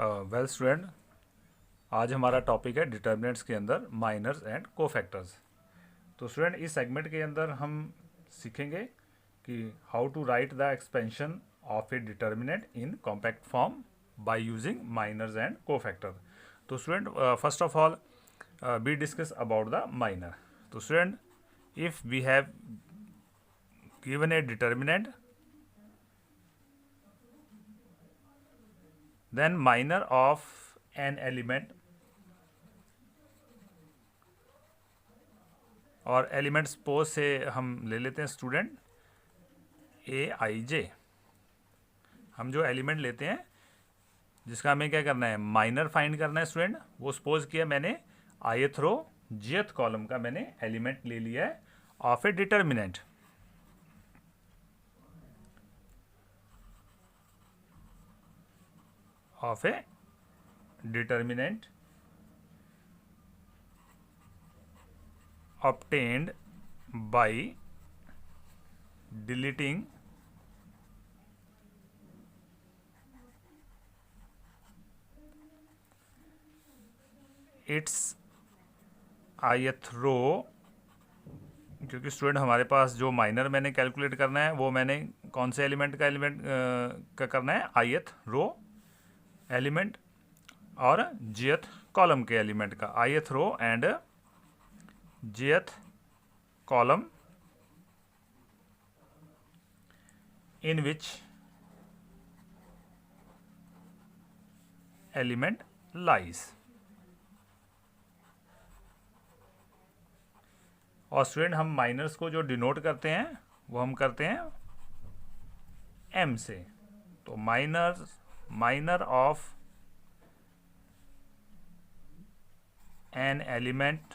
Well student, आज हमारा topic है डिटर्मिनेंट्स के अंदर माइनर्स एंड कोफैक्टर्स। तो स्टूडेंट, इस सेगमेंट के अंदर हम सीखेंगे कि how to write the expansion of a determinant in compact form by using minors and cofactor. तो student, first of all we discuss about the minor. So student, if we have given a determinant, then minor of an element और element suppose से हम ले लेते हैं student ए आई जे। हम जो element लेते हैं जिसका हमें क्या करना है, माइनर फाइंड करना है स्टूडेंट। वो सपोज किया मैंने ith रो jth कॉलम का मैंने एलिमेंट ले लिया है of a determinant. Of a determinant obtained by deleting its ith रो। क्योंकि स्टूडेंट हमारे पास जो माइनर मैंने कैलकुलेट करना है वो मैंने कौन से एलिमेंट का करना है, ith रो एलिमेंट और jth कॉलम के एलिमेंट का, ith row and jth column in which element lies। और स्टूडेंट, हम माइनर्स को जो डिनोट करते हैं वो हम करते हैं m से। तो माइनर ऑफ एन एलिमेंट,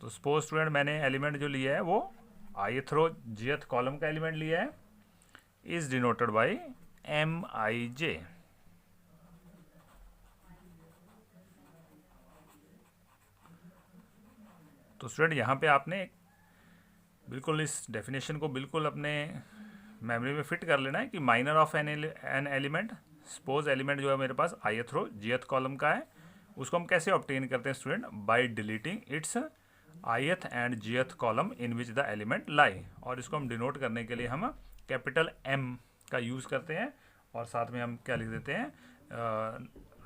तो सपोज स्टूडेंट मैंने एलिमेंट जो लिया है वो ith रो jth कॉलम का एलिमेंट लिया है, इज डिनोटेड बाय mij। तो स्टूडेंट यहाँ पे आपने बिल्कुल इस डेफिनेशन को बिल्कुल अपने मेमोरी में फिट कर लेना है कि minor of an element, suppose element जो है मेरे पास ith रो jth कॉलम का है, उसको हम कैसे ऑब्टेन करते हैं student, by deleting its ith and jth column in which the element lie. और इसको हम डिनोट करने के लिए हम कैपिटल M का यूज़ करते हैं और साथ में हम क्या लिख देते हैं,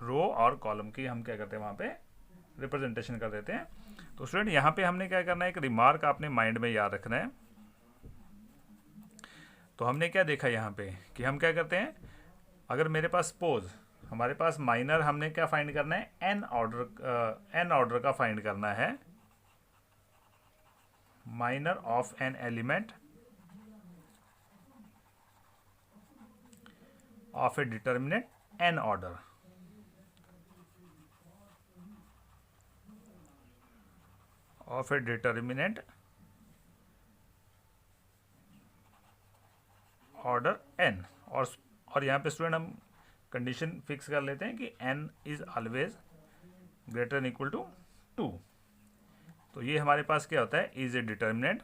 रो और कॉलम की हम क्या करते हैं वहाँ पे रिप्रेजेंटेशन कर देते हैं। तो स्टूडेंट यहाँ पे हमने क्या करना है, एक रिमार्क आपने माइंड में याद रखना है। तो हमने क्या देखा यहाँ पे कि हम क्या करते हैं, अगर मेरे पास सपोज हमारे पास माइनर हमने क्या फाइंड करना है, एन ऑर्डर का फाइंड करना है, minor of an element of a determinant n order. Of a determinant order n. और यहाँ पे स्टूडेंट हम कंडीशन फिक्स कर लेते हैं कि n is always greater than equal to 2। तो ये हमारे पास क्या होता है, is a determinant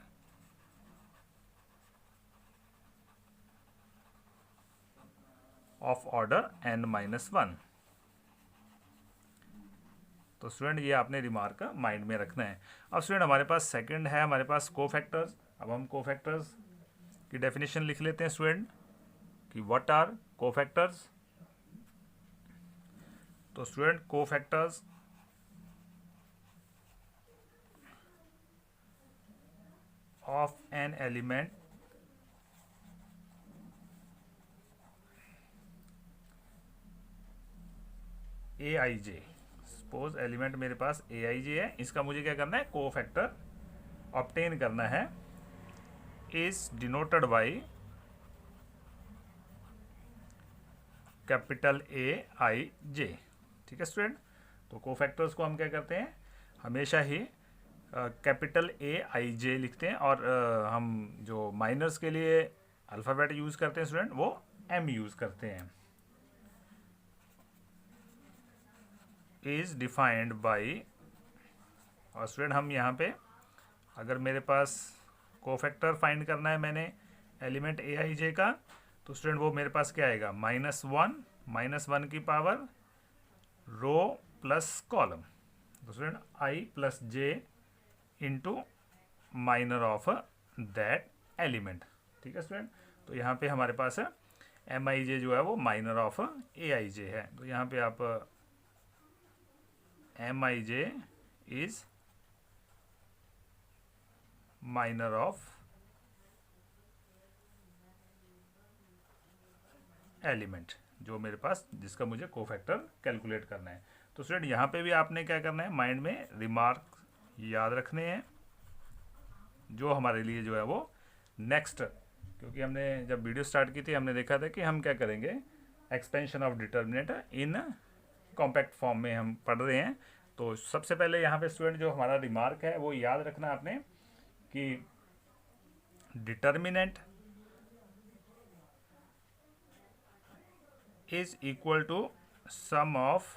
of order n-1। तो स्टूडेंट ये आपने रिमार्क माइंड में रखना है। अब स्टूडेंट हमारे पास सेकंड है हमारे पास कोफैक्टर्स। अब हम कोफैक्टर्स की डेफिनेशन लिख लेते हैं स्टूडेंट कि व्हाट आर कोफैक्टर्स। तो student cofactors of an element aij। Suppose element मेरे पास aij है, इसका मुझे क्या करना है, कोफैक्टर ऑब्टेन करना है, is denoted by capital aij। ठीक है स्टूडेंट, तो कोफैक्टर्स को हम क्या करते हैं, हमेशा ही कैपिटल aij लिखते हैं और हम जो माइनर्स के लिए अल्फ़ाबेट यूज़ करते हैं स्टूडेंट वो m यूज़ करते हैं। इज डिफाइंड बाय, और स्टूडेंट हम यहाँ पे अगर मेरे पास कोफैक्टर फाइंड करना है मैंने एलिमेंट aij का, तो स्टूडेंट वो मेरे पास क्या आएगा, -1 की पावर रो प्लस कॉलम। तो student I plus J into minor of that element. ठीक है स्टूडेंट, तो यहाँ पे हमारे पास एम आई जे जो है वो माइनर ऑफ ए आई जे है। तो यहाँ पे आप M I J is minor of element, जो मेरे पास जिसका मुझे कोफैक्टर कैलकुलेट करना है। तो स्टूडेंट यहाँ पे भी आपने क्या करना है, माइंड में रिमार्क याद रखने हैं जो हमारे लिए जो है वो नेक्स्ट, क्योंकि हमने जब वीडियो स्टार्ट की थी हमने देखा था कि हम क्या करेंगे, expansion of determinant in compact form में हम पढ़ रहे हैं। तो सबसे पहले यहाँ पे स्टूडेंट जो हमारा रिमार्क है वो याद रखना आपने कि determinant is equal to sum of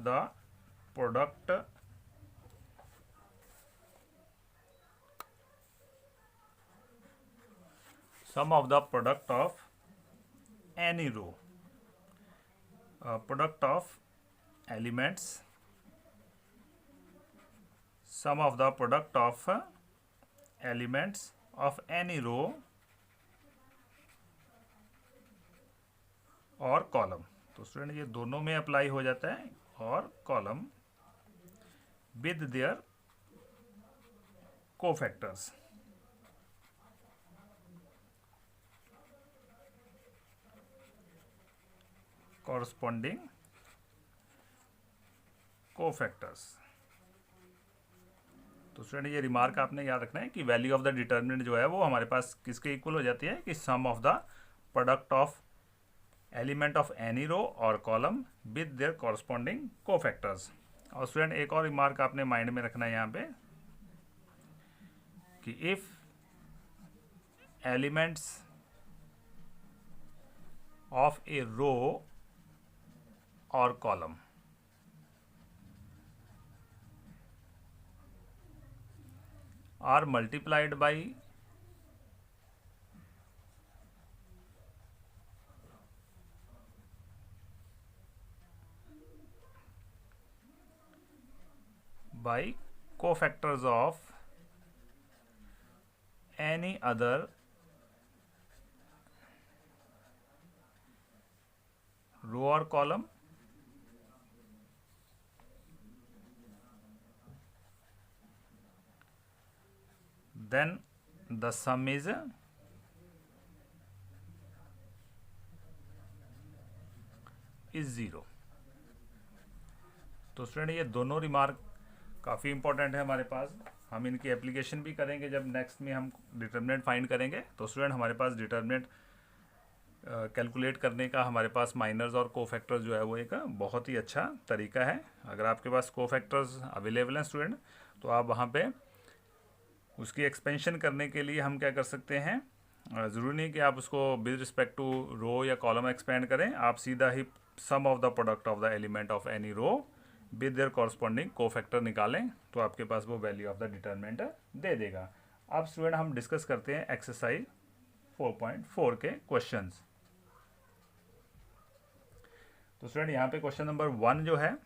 the product of any row, product of elements, sum of the product of elements of any row और कॉलम। तो स्टूडेंट ये दोनों में अप्लाई हो जाता है, और column with there cofactors. Corresponding cofactors. तो स्टूडेंट ये रिमार्क आपने याद रखना है कि वैल्यू ऑफ द डिटर्मिनेंट जो है वो हमारे पास किसके इक्वल हो जाती है, कि sum of the product of element of any row और column with their corresponding cofactors. और स्टूडेंट एक और रिमार्क आपने माइंड में रखना है यहाँ पे कि इफ एलिमेंट्स ऑफ ए रो और column are multiplied by cofactors of any other row or column, then the sum is zero. तो स्टूडेंट ये दोनों रिमार्क काफ़ी इंपॉर्टेंट है हमारे पास, हम इनकी एप्लीकेशन भी करेंगे जब नेक्स्ट में हम डिटर्मिनेंट फाइंड करेंगे। तो स्टूडेंट हमारे पास डिटर्मिनेंट कैलकुलेट करने का हमारे पास माइनर्स और कोफैक्टर्स जो है वो एक बहुत ही अच्छा तरीका है। अगर आपके पास कोफैक्टर्स अवेलेबल हैं स्टूडेंट, तो आप वहाँ पे उसकी एक्सपेंशन करने के लिए हम क्या कर सकते हैं, ज़रूरी नहीं कि आप उसको विद रिस्पेक्ट टू रो या कॉलम एक्सपेंड करें, आप सीधा ही sum of the product of the element of any row with their corresponding cofactor निकालें, तो आपके पास वो वैल्यू ऑफ द डिटर्मिनेंट दे देगा। अब स्टूडेंट हम डिस्कस करते हैं एक्सरसाइज 4.4 के क्वेश्चंस। तो स्टूडेंट यहाँ पे क्वेश्चन नंबर 1 जो है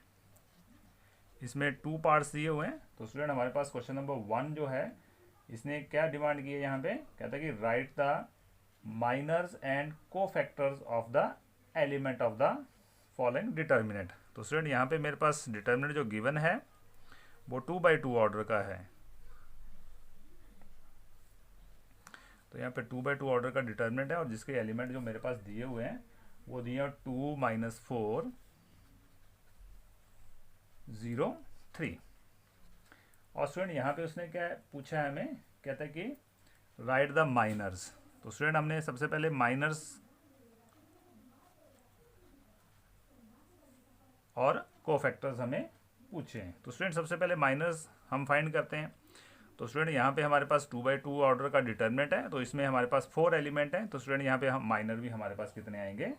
इसमें 2 पार्ट्स दिए हुए हैं। तो स्टूडेंट हमारे पास क्वेश्चन नंबर 1 जो है इसने क्या डिमांड की है, यहाँ पे कहता है कि write the minors and cofactors of the element of the following determinant. तो स्टूडेंट यहाँ पे मेरे पास डिटर्मिनेंट जो गिवन है वो 2/2 ऑर्डर का है। तो यहाँ पे 2/2 ऑर्डर का डिटर्मिनेंट है और जिसके एलिमेंट जो मेरे पास दिए हुए हैं वो दिए 2 - 4 0 3। और स्टूडेंट यहाँ पे उसने क्या पूछा है हमें, कहता है कि राइट द माइनर्स। तो स्टूडेंट हमने सबसे पहले माइनर्स और कोफैक्टर्स हमें पूछे हैं। तो स्टूडेंट सबसे पहले माइनर्स हम फाइंड करते हैं। तो स्टूडेंट यहाँ पे हमारे पास 2/2 ऑर्डर का डिटर्मिनेंट है, तो इसमें हमारे पास 4 एलिमेंट हैं। तो स्टूडेंट यहाँ पे हम माइनर भी हमारे पास कितने आएंगे,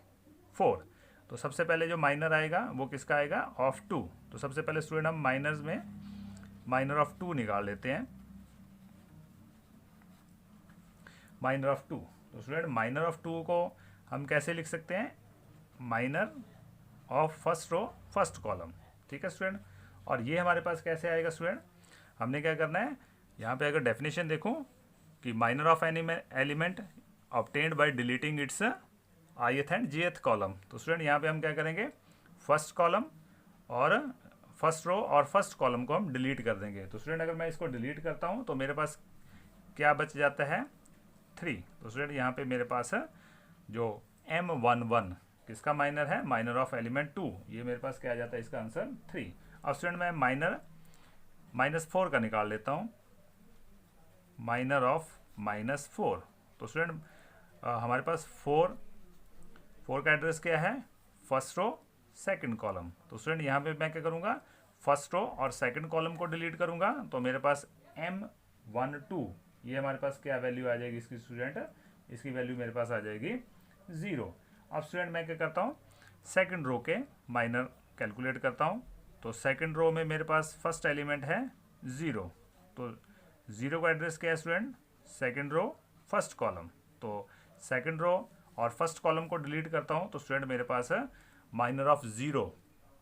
4। तो सबसे पहले जो माइनर आएगा वो किसका आएगा, ऑफ 2। तो सबसे पहले स्टूडेंट हम माइनर्स में माइनर ऑफ 2 निकाल लेते हैं, माइनर ऑफ 2। तो स्टूडेंट माइनर ऑफ 2 को हम कैसे लिख सकते हैं, minor of first row first column, ठीक है स्टूडेंट। और ये हमारे पास कैसे आएगा स्टूडेंट, हमने क्या करना है, यहाँ पे अगर डेफिनेशन देखूँ कि minor of any element obtained by deleting its ith and jth column. तो स्टूडेंट यहाँ पे हम क्या करेंगे, फर्स्ट कॉलम और फर्स्ट रो और फर्स्ट कॉलम को हम डिलीट कर देंगे। तो स्टूडेंट अगर मैं इसको डिलीट करता हूँ तो मेरे पास क्या बच जाता है, 3। तो स्टूडेंट यहाँ पे मेरे पास है जो M11 किसका माइनर है, माइनर ऑफ एलिमेंट 2, ये मेरे पास क्या आ जाता है, इसका आंसर 3। अब स्टूडेंट मैं माइनर -4 का निकाल लेता हूँ, माइनर ऑफ -4। तो स्टूडेंट हमारे पास 4 का एड्रेस क्या है, फर्स्ट रो सेकंड कॉलम। तो स्टूडेंट यहाँ पे मैं क्या करूँगा, फर्स्ट रो और सेकंड कॉलम को डिलीट करूँगा, तो मेरे पास M12 ये हमारे पास क्या वैल्यू आ जाएगी इसकी स्टूडेंट, इसकी वैल्यू मेरे पास आ जाएगी 0। अब स्टूडेंट मैं क्या करता हूँ, सेकंड रो के माइनर कैलकुलेट करता हूँ। तो सेकंड रो में मेरे पास फर्स्ट एलिमेंट है 0, तो 0 का एड्रेस क्या है student, second row first column. तो सेकंड रो और फर्स्ट कॉलम को डिलीट करता हूँ, तो स्टूडेंट मेरे पास है माइनर ऑफ 0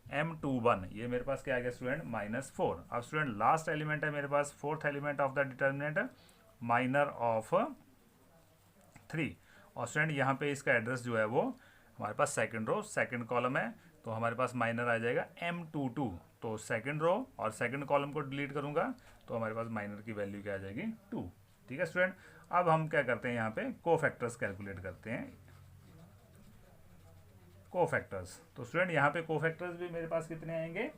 M21, ये मेरे पास क्या आ गया स्टूडेंट, -4। अब स्टूडेंट लास्ट एलिमेंट है मेरे पास, fourth element of the determinant, minor of 3। और स्टूडेंट यहाँ पे इसका एड्रेस जो है वो हमारे पास सेकंड रो सेकंड कॉलम है, तो हमारे पास माइनर आ जाएगा M22। तो सेकंड रो और सेकंड कॉलम को डिलीट करूँगा तो हमारे पास माइनर की वैल्यू क्या आ जाएगी, 2। ठीक है स्टूडेंट। अब हम क्या करते हैं, यहाँ पे कोफैक्टर्स कैलकुलेट करते हैं, कोफैक्टर्स। तो स्टूडेंट यहाँ पे कोफैक्टर्स भी मेरे पास कितने आएंगे,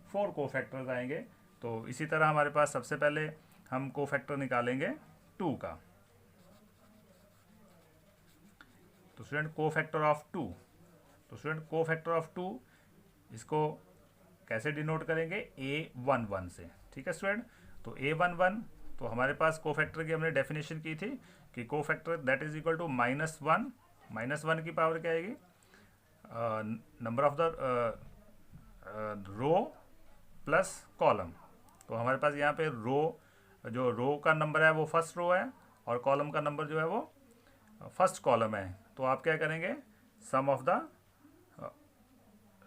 4 कोफैक्टर्स आएंगे। तो इसी तरह हमारे पास सबसे पहले हम कोफैक्टर निकालेंगे 2 का। तो स्टूडेंट कोफैक्टर ऑफ 2, तो स्टूडेंट कोफैक्टर ऑफ 2 इसको कैसे डिनोट करेंगे, A11 से। ठीक है स्टूडेंट। तो A11, तो हमारे पास कोफैक्टर की हमने डेफिनेशन की थी कि cofactor that is equal to -1, -1 की पावर क्या आएगी, number of the row plus column. तो हमारे पास यहाँ पे जो रो का नंबर है वो फर्स्ट रो है और कॉलम का नंबर जो है वो फर्स्ट कॉलम है। तो आप क्या करेंगे, sum of the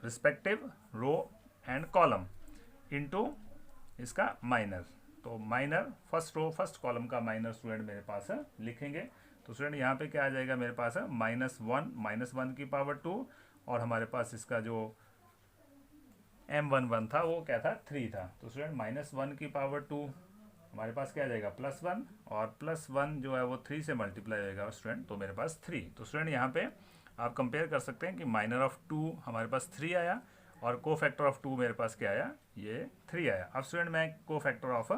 respective row and column into इसका माइनर। तो minor first row first column का माइनर स्टूडेंट मेरे पास है लिखेंगे। तो स्टूडेंट यहाँ पे क्या आ जाएगा मेरे पास है -1 की पावर 2, और हमारे पास इसका जो M11 था वो क्या था, 3 था। तो स्टूडेंट -1 की पावर 2 हमारे पास क्या आ जाएगा, +1, और +1 जो है वो 3 से मल्टीप्लाई होगा स्टूडेंट, तो मेरे पास 3। तो स्टूडेंट यहाँ पे आप कंपेयर कर सकते हैं कि माइनर ऑफ 2 हमारे पास 3 आया और कोफैक्टर ऑफ 2 मेरे पास क्या आया, ये 3 आया। अब स्टूडेंट मैं कोफैक्टर ऑफ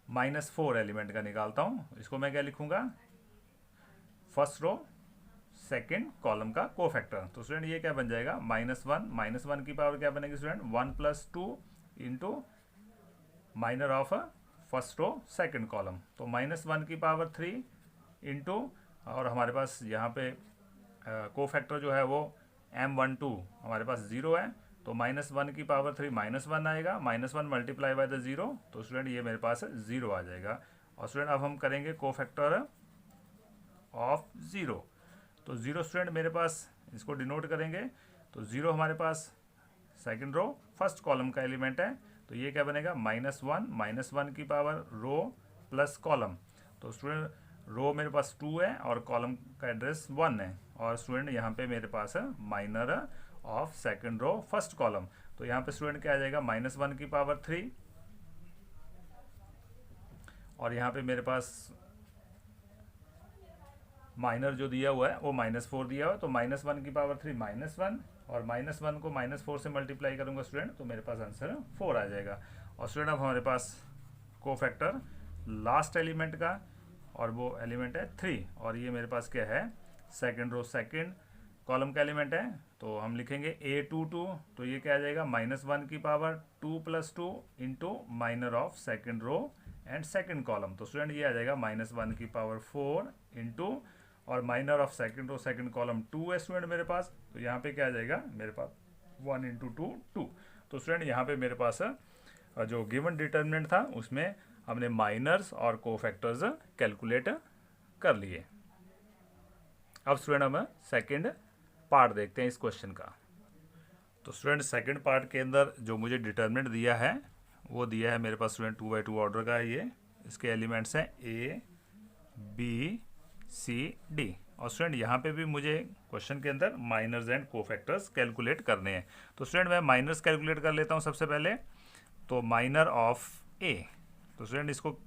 -4 एलिमेंट का निकालता हूँ। इसको मैं क्या लिखूंगा, फर्स्ट रो सेकंड कॉलम का कोफैक्टर। तो स्टूडेंट ये क्या बन जाएगा, -1 की पावर क्या बनेगी student, 1 + 2 into minor of first row second column. तो -1 की पावर 3 इंटू, और हमारे पास यहाँ पे कोफैक्टर जो है वो M12 हमारे पास 0 है, तो -1 की पावर 3 -1 आएगा, -1 मल्टीप्लाई बाय द 0, तो स्टूडेंट ये मेरे पास 0 आ जाएगा। और स्टूडेंट अब हम करेंगे कोफैक्टर ऑफ 0। तो 0 स्टूडेंट मेरे पास इसको डिनोट करेंगे, तो 0 हमारे पास सेकंड रो फर्स्ट कॉलम का एलिमेंट है, तो ये क्या बनेगा, -1 की पावर रो प्लस कॉलम। तो स्टूडेंट रो मेरे पास 2 है और कॉलम का एड्रेस 1 है, और स्टूडेंट यहाँ पे मेरे पास है minor of second row first column. तो यहाँ पे स्टूडेंट क्या आ जाएगा, -1 की पावर 3, और यहाँ पे मेरे पास माइनर जो दिया हुआ है वो -4 दिया हुआ है, तो -1 की पावर 3 -1, और -1 को -4 से मल्टीप्लाई करूंगा स्टूडेंट, तो मेरे पास आंसर 4 आ जाएगा। और स्टूडेंट अब हमारे पास कोफैक्टर लास्ट एलिमेंट का, और वो एलिमेंट है 3, और ये मेरे पास क्या है, सेकंड रो सेकंड कॉलम का एलिमेंट है, तो हम लिखेंगे A22। तो ये क्या आ जाएगा, -1 की power 2 + 2 into minor of second row and second column. तो स्टूडेंट ये आ जाएगा -1 की पावर 4 इंटू, और minor of second row second column 2 है स्टूडेंट मेरे पास, तो यहाँ पे क्या आ जाएगा मेरे पास 1 इंटू 2 2। तो स्टूडेंट यहाँ पे मेरे पास जो गिवन डिटर्मिनेंट था उसमें हमने माइनर्स और कोफैक्टर्स कैलकुलेट कर लिए। अब स्टूडेंट हम सेकंड पार्ट देखते हैं इस क्वेश्चन का। तो स्टूडेंट सेकंड पार्ट के अंदर जो मुझे डिटर्मिनेंट दिया है वो दिया है मेरे पास स्टूडेंट 2 by 2 ऑर्डर का है। ये इसके एलिमेंट्स हैं A B C D। और स्टूडेंट यहाँ पे भी मुझे क्वेश्चन के अंदर माइनर्स एंड कोफैक्टर्स कैलकुलेट करने हैं। तो स्टूडेंट मैं माइनर्स कैलकुलेट कर लेता हूँ सबसे पहले। तो माइनर ऑफ A, तो स्टूडेंट इसको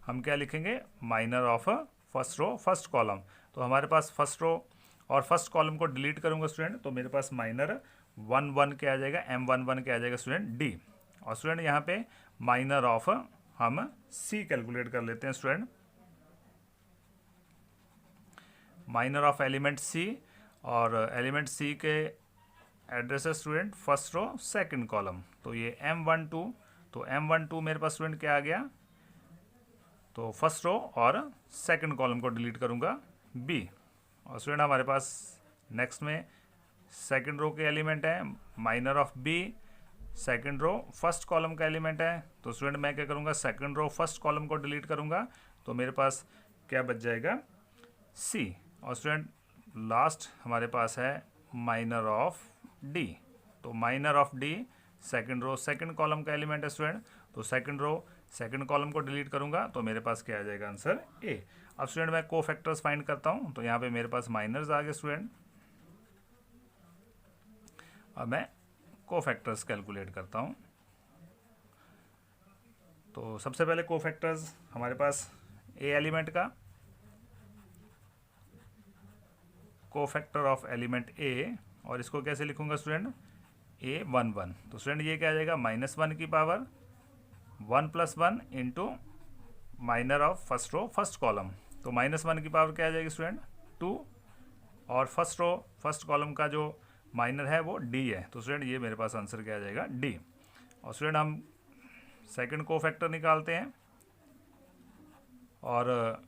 हम क्या लिखेंगे, minor of first row first column. तो हमारे पास फर्स्ट रो और फर्स्ट कॉलम को डिलीट करूँगा स्टूडेंट, तो मेरे पास माइनर 1 1 क्या आ जाएगा, M11 क्या आ जाएगा स्टूडेंट D। और स्टूडेंट यहाँ पे माइनर ऑफ हम C कैलकुलेट कर लेते हैं student. Minor of element C, और एलिमेंट C के एड्रेस है student first row second column. तो ये M12, तो M12 मेरे पास स्टूडेंट क्या आ गया, तो फर्स्ट रो और सेकंड कॉलम को डिलीट करूँगा B। और स्टूडेंट हमारे पास नेक्स्ट में सेकंड रो के एलिमेंट है minor of B, second row first column का एलिमेंट है। तो स्टूडेंट मैं क्या करूँगा, सेकंड रो फर्स्ट कॉलम को डिलीट करूँगा, तो मेरे पास क्या बच जाएगा C। और स्टूडेंट लास्ट हमारे पास है माइनर ऑफ D। तो minor of D second row second column का एलिमेंट है स्टूडेंट, तो सेकंड रो सेकंड कॉलम को डिलीट करूँगा, तो मेरे पास क्या आ जाएगा आंसर A। अब स्टूडेंट मैं कोफैक्टर्स फाइंड करता हूँ। तो यहाँ पे मेरे पास माइनर्स आ गए स्टूडेंट। अब मैं कोफैक्टर्स कैलकुलेट करता हूँ। तो सबसे पहले कोफैक्टर्स हमारे पास A एलिमेंट का कोफैक्टर ऑफ एलिमेंट A, और इसको कैसे लिखूंगा स्टूडेंट, A11। तो स्टूडेंट ये क्या आ जाएगा, -1 की power 1 + 1 into minor of first row first column. तो -1 की पावर क्या आ जाएगी स्टूडेंट 2, और फर्स्ट रो फर्स्ट कॉलम का जो माइनर है वो D है। तो स्टूडेंट ये मेरे पास आंसर क्या आ जाएगा D। और स्टूडेंट हम सेकंड कोफैक्टर निकालते हैं, और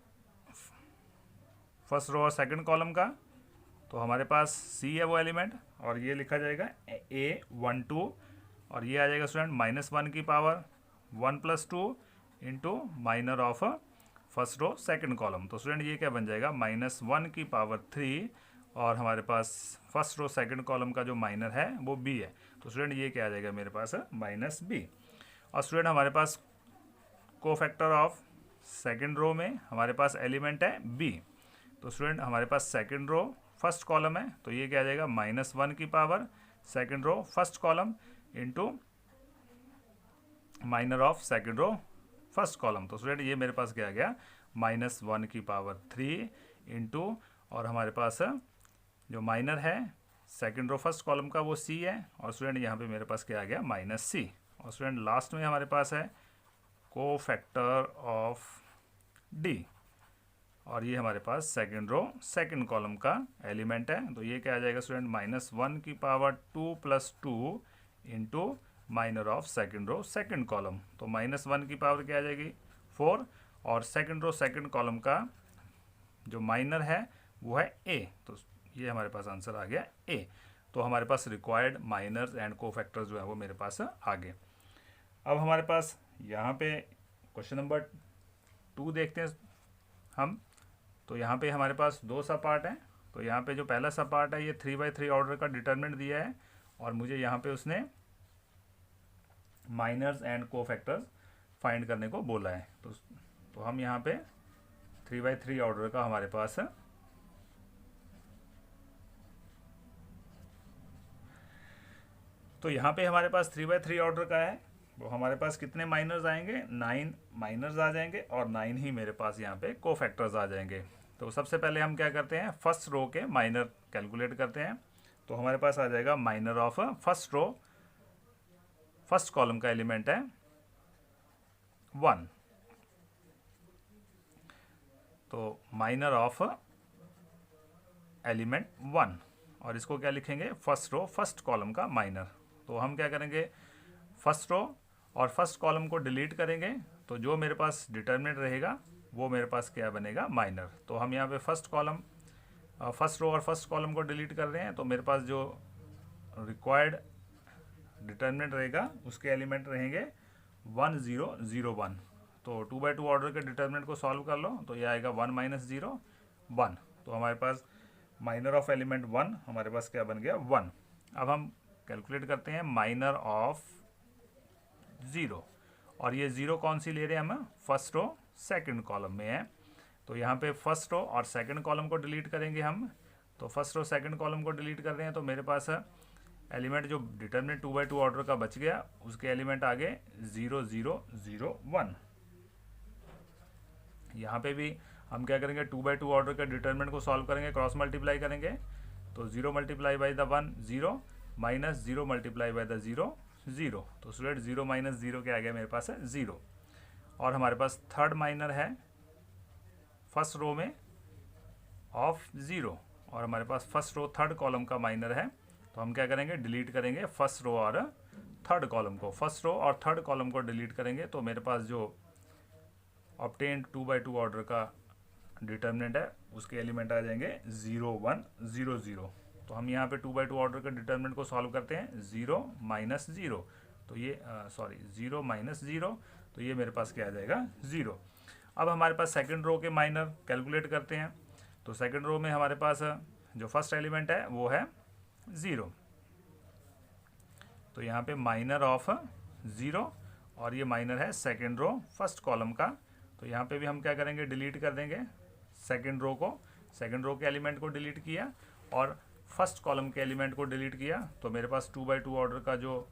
फर्स्ट रो और सेकंड कॉलम का, तो हमारे पास C है वो एलिमेंट, और ये लिखा जाएगा A12, और ये आ जाएगा स्टूडेंट -1 की power 1 + 2 into minor of first row second column. तो स्टूडेंट ये क्या बन जाएगा, -1 की पावर 3, और हमारे पास फर्स्ट रो सेकंड कॉलम का जो माइनर है वो B है। तो स्टूडेंट ये क्या आ जाएगा मेरे पास -B। और स्टूडेंट हमारे पास कोफैक्टर ऑफ सेकंड रो में हमारे पास एलिमेंट है B। तो स्टूडेंट हमारे पास सेकंड रो फर्स्ट कॉलम है, तो ये क्या आ जाएगा, -1 की power second row first column into minor of second row first column. तो स्टूडेंट ये मेरे पास क्या आ गया, -1 की पावर 3 इंटू, और हमारे पास जो माइनर है सेकंड रो फर्स्ट कॉलम का वो C है, और स्टूडेंट यहाँ पे मेरे पास क्या आ गया -C। और स्टूडेंट लास्ट में हमारे पास है कोफैक्टर ऑफ D, और ये हमारे पास सेकंड रो सेकंड कॉलम का एलिमेंट है। तो ये क्या आ जाएगा स्टूडेंट, -1 की power 2 + 2 into minor of second row second column. तो -1 की पावर क्या आ जाएगी 4, और सेकंड रो सेकंड कॉलम का जो माइनर है वो है A। तो ये हमारे पास आंसर आ गया A। तो हमारे पास रिक्वायर्ड माइनर्स एंड कोफैक्टर्स जो है वो मेरे पास आ गए। अब हमारे पास यहाँ पे क्वेश्चन नंबर 2 देखते हैं हम। तो यहाँ पे हमारे पास 2 सब पार्ट हैं। तो यहाँ पे जो पहला सब पार्ट है ये 3 by 3 ऑर्डर का डिटर्मिनेंट दिया है, और मुझे यहाँ पे उसने माइनर्स एंड कोफैक्टर्स फाइंड करने को बोला है। तो हम यहाँ पे 3 by 3 ऑर्डर का हमारे पास है। तो यहाँ पे हमारे पास 3 by 3 ऑर्डर का है, वो हमारे पास कितने माइनर्स आएंगे, 9 माइनर्स आ जाएंगे, और 9 ही मेरे पास यहाँ पे कोफैक्टर्स आ जाएंगे। तो सबसे पहले हम क्या करते हैं, फर्स्ट रो के माइनर कैलकुलेट करते हैं। तो हमारे पास आ जाएगा minor of first row first column का एलिमेंट है 1। तो माइनर ऑफ एलिमेंट 1, और इसको क्या लिखेंगे, फर्स्ट रो फर्स्ट कॉलम का माइनर। तो हम क्या करेंगे, फर्स्ट रो और फर्स्ट कॉलम को डिलीट करेंगे, तो जो मेरे पास डिटर्मिनेंट रहेगा वो मेरे पास क्या बनेगा, माइनर। तो हम यहाँ पे फर्स्ट रो और फर्स्ट कॉलम को डिलीट कर रहे हैं, तो मेरे पास जो रिक्वायर्ड डिटर्मिनेंट रहेगा उसके एलिमेंट रहेंगे 1 0 0 1। तो 2 by 2 ऑर्डर के डिटर्मिनेंट को सॉल्व कर लो तो ये आएगा 1 - 0 1। तो हमारे पास माइनर ऑफ एलिमेंट 1 हमारे पास क्या बन गया 1। अब हम कैलकुलेट करते हैं माइनर ऑफ 0, और ये 0 कौन सी ले रहे हैं हम, फर्स्ट रो सेकंड कॉलम में है। तो यहाँ पे फर्स्ट रो और सेकंड कॉलम को डिलीट करेंगे हम। तो फर्स्ट रो सेकंड कॉलम को डिलीट कर रहे हैं तो मेरे पास एलिमेंट जो डिटर्मिनेंट 2 by 2 ऑर्डर का बच गया उसके एलिमेंट आगे 0 0 0 1। यहाँ पे भी हम क्या करेंगे 2 by 2 ऑर्डर के डिटर्मिनेंट को सॉल्व करेंगे, क्रॉस मल्टीप्लाई करेंगे। तो 0 multiply by the 1 0 minus 0 multiply by the 0 0। तो स्टूडेंट 0 - 0 क्या आ गया मेरे पास है 0। और हमारे पास थर्ड माइनर है फर्स्ट रो में ऑफ 0, और हमारे पास फर्स्ट रो थर्ड कॉलम का माइनर है। तो हम क्या करेंगे डिलीट करेंगे फर्स्ट रो और थर्ड कॉलम को। फर्स्ट रो और थर्ड कॉलम को डिलीट करेंगे तो मेरे पास जो ऑब्टेन्ड 2 by 2 ऑर्डर का डिटर्मिनेंट है उसके एलिमेंट आ जाएंगे 0 1 0 0। तो हम यहाँ पे 2 by 2 ऑर्डर के डिटर्मिनेंट को सॉल्व करते हैं 0 - 0। तो ये 0 - 0, तो ये मेरे पास क्या आ जाएगा 0। अब हमारे पास सेकंड रो के माइनर कैलकुलेट करते हैं। तो सेकंड रो में हमारे पास जो फर्स्ट एलिमेंट है वो है 0। तो यहाँ पे माइनर ऑफ 0, और ये माइनर है सेकंड रो फर्स्ट कॉलम का। तो यहाँ पे भी हम क्या करेंगे डिलीट कर देंगे सेकंड रो को। सेकंड रो के एलिमेंट को डिलीट किया और फर्स्ट कॉलम के एलिमेंट को डिलीट किया। तो मेरे पास 2 by 2 ऑर्डर का जो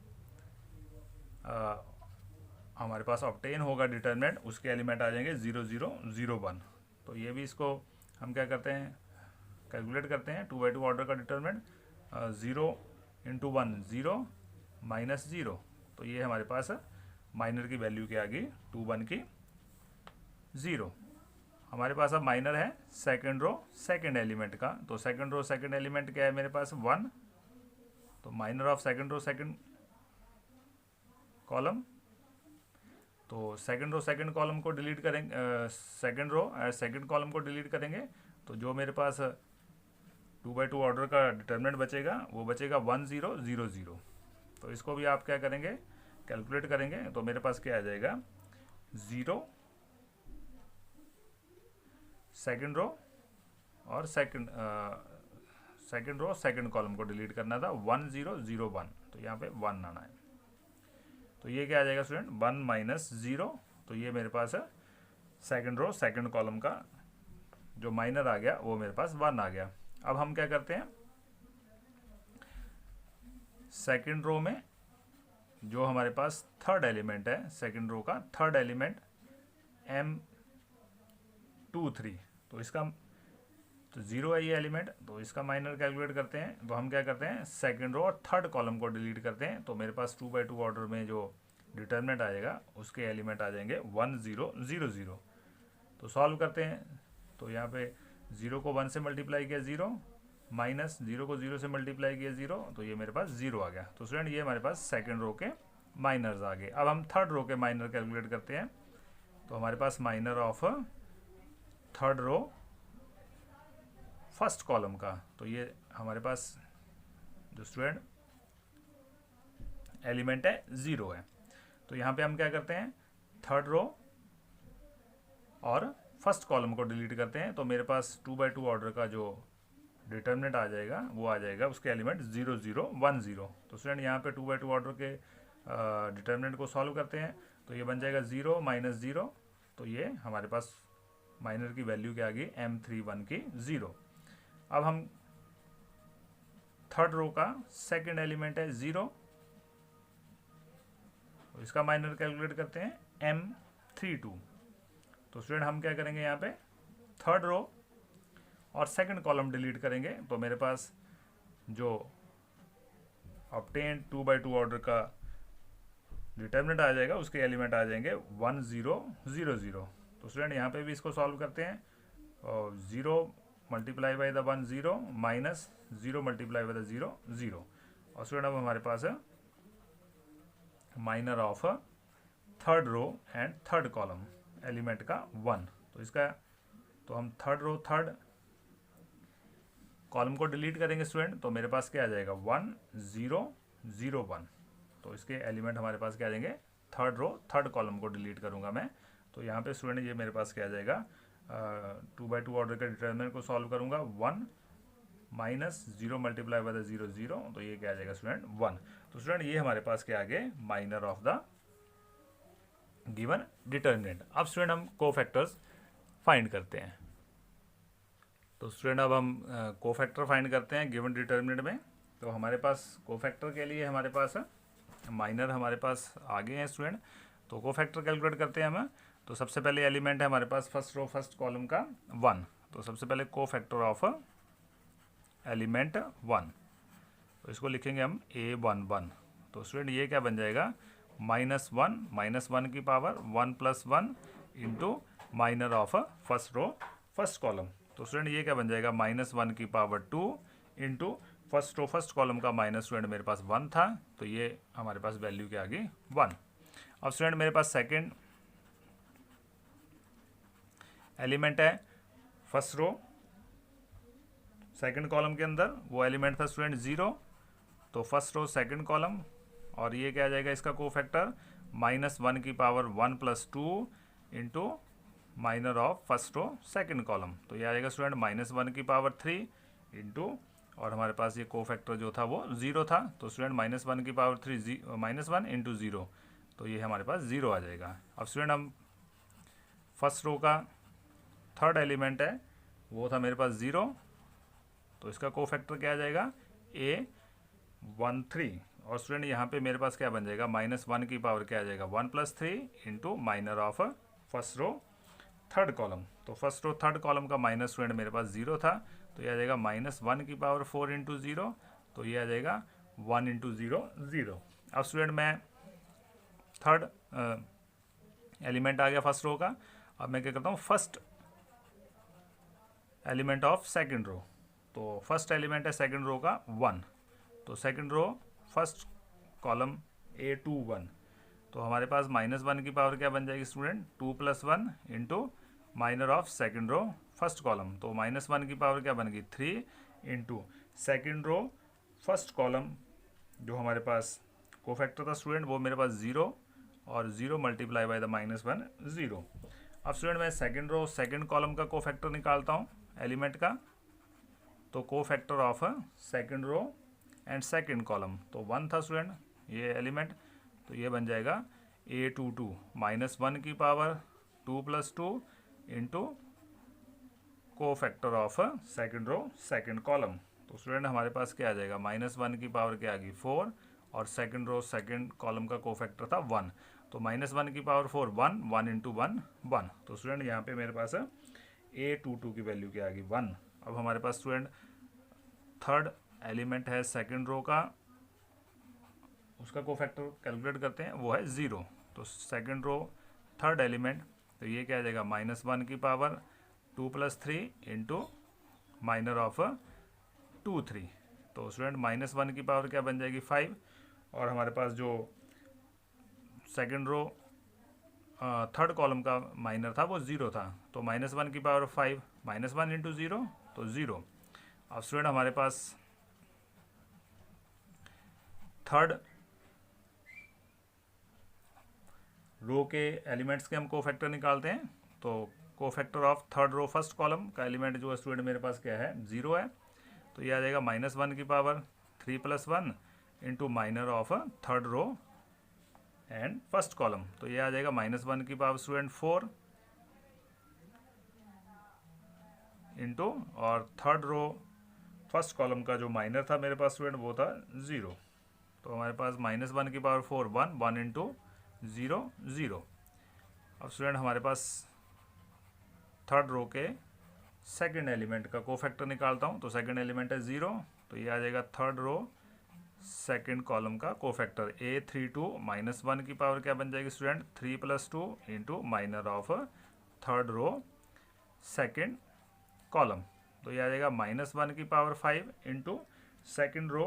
हमारे पास ऑब्टेन होगा डिटर्मिनेंट उसके एलिमेंट आ जाएंगे 0 0 0 1। तो ये भी इसको हम क्या करते हैं कैलकुलेट करते हैं 2 by 2 ऑर्डर का डिटर्मिनेंट 0 × 1 0 माइनस 0। तो ये हमारे पास माइनर की वैल्यू क्या आ गई 2 1 की 0। हमारे पास अब माइनर है सेकंड रो सेकंड एलिमेंट का। तो सेकंड रो सेकंड एलिमेंट क्या है मेरे पास 1। तो minor of second row second column. तो सेकंड रो सेकंड कॉलम को डिलीट करेंगे, सेकंड रो सेकंड कॉलम को डिलीट करेंगे। तो जो मेरे पास 2 by 2 ऑर्डर का डिटर्मिनेंट बचेगा वो बचेगा 1 0 0 0। तो इसको भी आप क्या करेंगे कैलकुलेट करेंगे तो मेरे पास क्या आ जाएगा 0 सेकंड रो और सेकंड रो सेकंड कॉलम को डिलीट करना था 1 0 0 1। तो यहाँ पे 1 आना है। तो ये क्या आ जाएगा स्टूडेंट 1 - 0। तो ये मेरे पास है सेकंड रो सेकंड कॉलम का जो माइनर आ गया वो मेरे पास 1 आ गया। अब हम क्या करते हैं सेकंड रो में जो हमारे पास थर्ड एलिमेंट है सेकंड रो का थर्ड एलिमेंट M23। तो इसका तो 0 है ये एलिमेंट। तो इसका माइनर कैलकुलेट करते हैं। तो हम क्या करते हैं सेकंड रो और थर्ड कॉलम को डिलीट करते हैं। तो मेरे पास 2 by 2 ऑर्डर में जो डिटर्मिनेंट आएगा उसके एलिमेंट आ जाएंगे 1 0 0 0। तो सॉल्व करते हैं। तो यहाँ पे 0 को 1 से मल्टीप्लाई किया 0 माइनस 0 को 0 से मल्टीप्लाई किया 0। तो ये मेरे पास 0 आ गया। तो स्टूडेंट ये हमारे पास सेकंड रो के माइनर्स आ गए। अब हम थर्ड रो के माइनर कैलकुलेट करते हैं। तो हमारे पास minor of third row first column का। तो ये हमारे पास जो स्टूडेंट एलिमेंट है 0 है। तो यहाँ पे हम क्या करते हैं थर्ड रो और फर्स्ट कॉलम को डिलीट करते हैं। तो मेरे पास 2 by 2 ऑर्डर का जो डिटर्मिनेंट आ जाएगा वो आ जाएगा उसके एलिमेंट 0 0 1 0। तो स्टूडेंट यहाँ पे 2 by 2 ऑर्डर के डिटर्मिनेंट को सॉल्व करते हैं। तो ये बन जाएगा 0 - 0। तो ये हमारे पास माइनर की वैल्यू क्या आ गई M31 की 0। अब हम थर्ड रो का सेकंड एलिमेंट है 0। तो इसका माइनर कैलकुलेट करते हैं M32। तो स्टूडेंट हम क्या करेंगे यहाँ पे थर्ड रो और सेकंड कॉलम डिलीट करेंगे। तो मेरे पास जो ऑब्टेन 2 by 2 ऑर्डर का डिटर्मिनेंट आ जाएगा उसके एलिमेंट आ जाएंगे 1 0 0 0। तो स्टूडेंट यहाँ पे भी इसको सॉल्व करते हैं। और 0 multiply by the 1 0 minus 0 multiply by the 0 0। और स्टूडेंट अब हमारे पास है minor of third row and third column element का 1। तो इसका तो हम थर्ड रो थर्ड कॉलम को डिलीट करेंगे स्टूडेंट। तो मेरे पास क्या आ जाएगा 1 0 0 1। तो इसके एलिमेंट हमारे पास क्या आ जाएंगे, थर्ड रो थर्ड कॉलम को डिलीट करूँगा मैं। तो यहाँ पे स्टूडेंट ये मेरे पास क्या आ जाएगा, 2 by 2 ऑर्डर के डिटर्मिनेंट को सॉल्व करूँगा, 1 माइनस 0 मल्टीप्लाई बाय द 0 0, तो ये क्या आ जाएगा स्टूडेंट 1। तो स्टूडेंट ये हमारे पास क्या आ गए, minor of the given determinant. अब स्टूडेंट हम कोफैक्टर्स फाइंड करते हैं। तो स्टूडेंट अब हम कोफैक्टर फाइंड करते हैं गिवन डिटर्मिनेंट में। तो हमारे पास कोफैक्टर के लिए हमारे पास माइनर हमारे पास आगे हैं स्टूडेंट। तो कोफैक्टर कैलकुलेट करते हैं हम। तो सबसे पहले एलिमेंट है हमारे पास फर्स्ट रो फर्स्ट कॉलम का 1। तो सबसे पहले कोफैक्टर ऑफ एलिमेंट 1, तो इसको लिखेंगे हम A11। तो स्टूडेंट ये क्या बन जाएगा, -1 की power 1 + 1 into minor of first row first column. तो स्टूडेंट ये क्या बन जाएगा, -1 की power 2 into first row first column का माइनस स्टूडेंट मेरे पास 1 था, तो ये हमारे पास वैल्यू क्या आ गई 1। अब स्टूडेंट मेरे पास सेकेंड एलिमेंट है फर्स्ट रो सेकंड कॉलम के अंदर, वो एलिमेंट था स्टूडेंट 0। तो फर्स्ट रो सेकंड कॉलम, और ये क्या आ जाएगा इसका कोफैक्टर, -1 की power 1 + 2 into minor of first row second column. तो ये आ जाएगा स्टूडेंट -1 की पावर 3 इंटू, और हमारे पास ये कोफैक्टर जो था वो 0 था, तो स्टूडेंट -1 की पावर 3 -1 इंटू 0, तो ये हमारे पास 0 आ जाएगा। अब स्टूडेंट हम फर्स्ट रो का थर्ड एलिमेंट है वो था मेरे पास 0, तो इसका कोफैक्टर क्या आ जाएगा A13। और स्टूडेंट यहाँ पे मेरे पास क्या बन जाएगा, -1 की पावर क्या आ जाएगा 1 + 3 into minor of first row third column. तो फर्स्ट रो थर्ड कॉलम का माइनस स्टूडेंट मेरे पास 0 था, तो ये आ जाएगा -1 की पावर 4 इंटू 0, तो ये आ जाएगा 1 इंटू 0 0। अब स्टूडेंट मैं थर्ड एलिमेंट आ गया फर्स्ट रो का। अब मैं क्या करता हूँ, first element of second row. तो फर्स्ट एलिमेंट है सेकंड रो का 1, तो second row first column A21। तो हमारे पास -1 की पावर क्या बन जाएगी student, 2 + 1 into minor of second row first column. तो -1 की पावर क्या बन गई 3 into second row first column, जो हमारे पास कोफैक्टर था स्टूडेंट वो मेरे पास 0, और 0 मल्टीप्लाई बाय द -1 0। अब स्टूडेंट मैं सेकंड रो सेकंड कॉलम का कोफैक्टर निकालता हूँ एलिमेंट का। तो cofactor of second row and second column, तो 1 था स्टूडेंट ये एलिमेंट, तो ये बन जाएगा A22 -1 की power 2 + 2 into cofactor of second row second column. तो स्टूडेंट हमारे पास क्या आ जाएगा, -1 की पावर क्या आ गई 4, और सेकंड रो सेकंड कॉलम का कोफैक्टर था 1, तो -1 की पावर 4 1 1 इंटू 1 1। तो स्टूडेंट यहाँ पे मेरे पास A22 की वैल्यू क्या आ गई 1। अब हमारे पास स्टूडेंट थर्ड एलिमेंट है सेकंड रो का, उसका कोफैक्टर कैलकुलेट करते हैं, वो है 0। तो सेकंड रो थर्ड एलिमेंट, तो ये क्या आ जाएगा, -1 की पावर 2 + 3 इंटू माइनर ऑफ 2 3। तो स्टूडेंट -1 की पावर क्या बन जाएगी 5, और हमारे पास जो सेकंड रो थर्ड कॉलम का माइनर था वो 0 था, तो -1 की पावर 5 -1 इंटू 0, तो 0। अब स्टूडेंट हमारे पास थर्ड रो के एलिमेंट्स के हम कोफैक्टर निकालते हैं। तो cofactor of third row first column का एलिमेंट जो स्टूडेंट मेरे पास क्या है 0 है, तो ये आ जाएगा -1 की power 3 + 1 into minor of third row and first column. तो ये आ जाएगा -1 की पावर स्टूडेंट 4 इंटू, और थर्ड रो फर्स्ट कॉलम का जो माइनर था मेरे पास स्टूडेंट वो था 0। तो हमारे पास -1 की पावर 4 1 1 इंटू 0 0। अब स्टूडेंट हमारे पास थर्ड रो के सेकंड एलिमेंट का कोफैक्टर निकालता हूँ। तो सेकंड एलिमेंट है 0, तो ये आ जाएगा थर्ड रो सेकंड कॉलम का कोफैक्टर A32 -1 की पावर क्या बन जाएगी student 3 + 2 into minor of third row second column. तो ये आ जाएगा -1 की power 5 into second row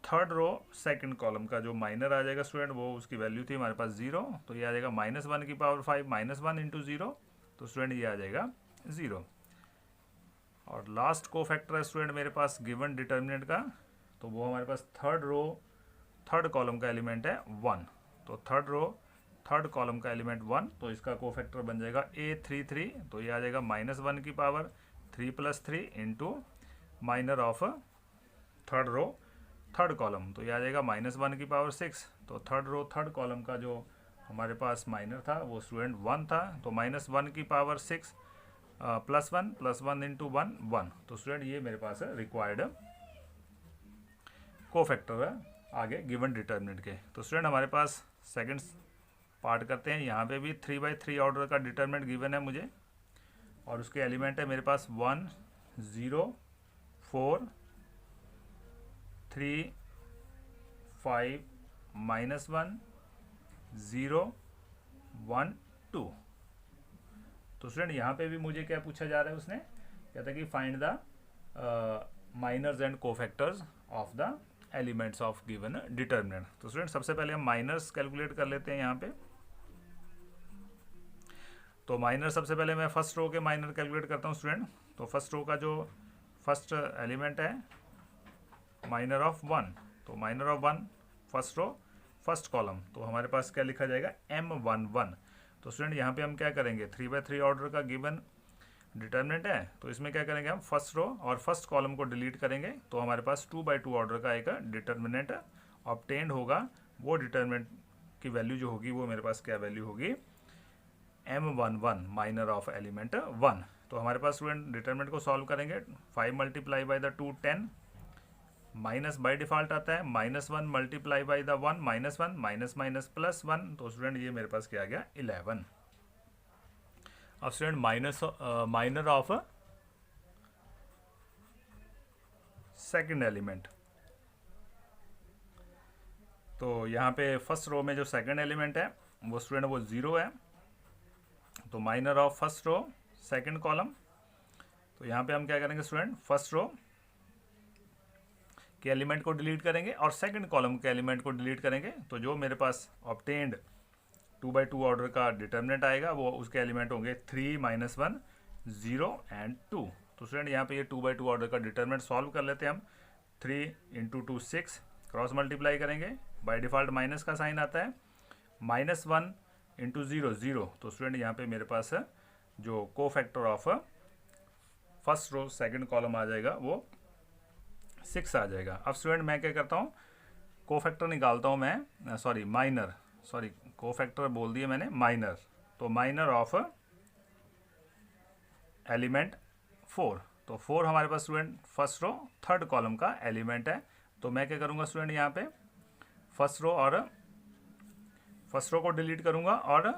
third row second column का जो माइनर आ जाएगा स्टूडेंट वो उसकी वैल्यू थी हमारे पास 0, तो ये आ जाएगा -1 की पावर 5 -1 इंटू 0, तो स्टूडेंट ये आ जाएगा 0। और लास्ट कोफैक्टर है स्टूडेंट मेरे पास गिवन डिटर्मिनेंट का, तो वो हमारे पास थर्ड रो थर्ड कॉलम का एलिमेंट है 1, तो थर्ड रो थर्ड कॉलम का एलिमेंट 1, तो इसका कोफैक्टर बन जाएगा A33, तो ये आ जाएगा -1 की power 3 + 3 into minor of third row third column, तो ये आ जाएगा -1 की पावर 6, तो थर्ड रो थर्ड कॉलम का जो हमारे पास माइनर था वो स्टूडेंट 1 था, तो -1 की पावर 6 +1 इंटू 1 1, तो स्टूडेंट ये मेरे पास है रिक्वायर्ड कोफैक्टर है आगे गिवन डिटर्मिनेंट के। तो स्टूडेंट हमारे पास सेकंड पार्ट करते हैं। यहाँ पे भी 3/3 ऑर्डर का डिटर्मिनेंट गिवन है मुझे, और उसके एलिमेंट है मेरे पास 1 0 4 3 5 -1 0 1 2। तो स्टूडेंट यहाँ पे भी मुझे क्या पूछा जा रहा है, उसने कहता है कि find the minors and cofactors of the elements of given determinant. तो स्टूडेंट सबसे पहले हम माइनर्स कैलकुलेट कर लेते हैं यहाँ पे। तो माइनर सबसे पहले मैं फर्स्ट रो के माइनर कैलकुलेट करता हूँ स्टूडेंट। तो फर्स्ट रो का जो फर्स्ट एलिमेंट है माइनर ऑफ 1, तो minor of 1 first row first column, तो हमारे पास क्या लिखा जाएगा M11। तो स्टूडेंट यहाँ पे हम क्या करेंगे, 3/3 ऑर्डर का गिवन डिटर्मिनेंट है, तो इसमें क्या करेंगे हम फर्स्ट रो और फर्स्ट कॉलम को डिलीट करेंगे, तो हमारे पास 2/2 ऑर्डर का एक डिटर्मिनेंट ऑब्टेन्ड होगा। वो डिटर्मिनेंट की वैल्यू जो होगी वो मेरे पास क्या वैल्यू होगी, M11 माइनर ऑफ एलिमेंट 1। तो हमारे पास स्टूडेंट डिटर्मिनेंट को सॉल्व करेंगे, 5 × 2 10, माइनस बाई डिफॉल्ट आता है -1 × the 1 -1 -1 तो स्टूडेंट ये मेरे पास क्या आ गया 11। अब student minor of second element, तो यहाँ पे फर्स्ट रो में जो सेकंड एलिमेंट है वो स्टूडेंट वो 0 है, तो minor of first row second column, तो यहाँ पे हम क्या करेंगे स्टूडेंट फर्स्ट रो के एलिमेंट को डिलीट करेंगे और सेकंड कॉलम के एलिमेंट को डिलीट करेंगे, तो जो मेरे पास ऑब्टेन्ड 2/2 ऑर्डर का डिटर्मिनेंट आएगा वो उसके एलिमेंट होंगे 3 -1 0 एंड 2। तो स्टूडेंट यहाँ पे ये 2/2 ऑर्डर का डिटर्मिनेंट सॉल्व कर लेते हैं हम। 3 × 2 6, क्रॉस मल्टीप्लाई करेंगे, बाय डिफ़ॉल्ट माइनस का साइन आता है, -1 × 0 0, तो स्टूडेंट यहाँ पे मेरे पास जो cofactor of first row second column आ जाएगा वो 6 आ जाएगा। अब स्टूडेंट मैं क्या करता हूँ, कोफैक्टर निकालता हूँ मैं, सॉरी कोफैक्टर बोल दिया मैंने, माइनर, तो माइनर ऑफ एलिमेंट 4, तो 4 हमारे पास student first row third column का एलिमेंट है, तो मैं क्या करूँगा स्टूडेंट यहाँ पे फर्स्ट रो को डिलीट करूँगा और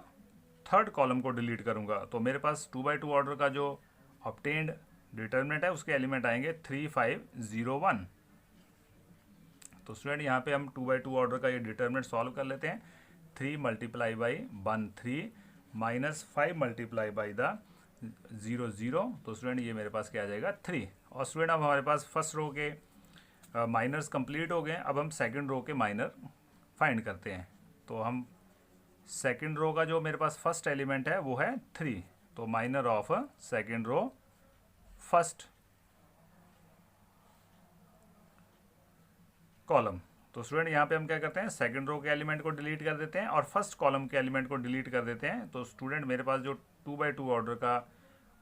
थर्ड कॉलम को डिलीट करूँगा, तो मेरे पास 2/2 ऑर्डर का जो ऑब्टेन्ड डिटर्मिनेंट है उसके एलिमेंट आएंगे 3 5 0 1। तो स्टूडेंट यहाँ पे हम 2/2 ऑर्डर का ये डिटर्मिनेंट सॉल्व कर लेते हैं। 3 × 1 3 -5 × the 0 0, तो स्टूडेंट ये मेरे पास क्या आ जाएगा 3। और स्टूडेंट अब हमारे पास फर्स्ट रो के माइनर्स कंप्लीट हो गए, अब हम सेकंड रो के माइनर फाइंड करते हैं। तो हम सेकंड रो का जो मेरे पास फर्स्ट एलिमेंट है वो है 3, तो minor of second row first column, तो स्टूडेंट यहाँ पे हम क्या करते हैं सेकंड रो के एलिमेंट को डिलीट कर देते हैं और फर्स्ट कॉलम के एलिमेंट को डिलीट कर देते हैं, तो स्टूडेंट मेरे पास जो 2/2 ऑर्डर का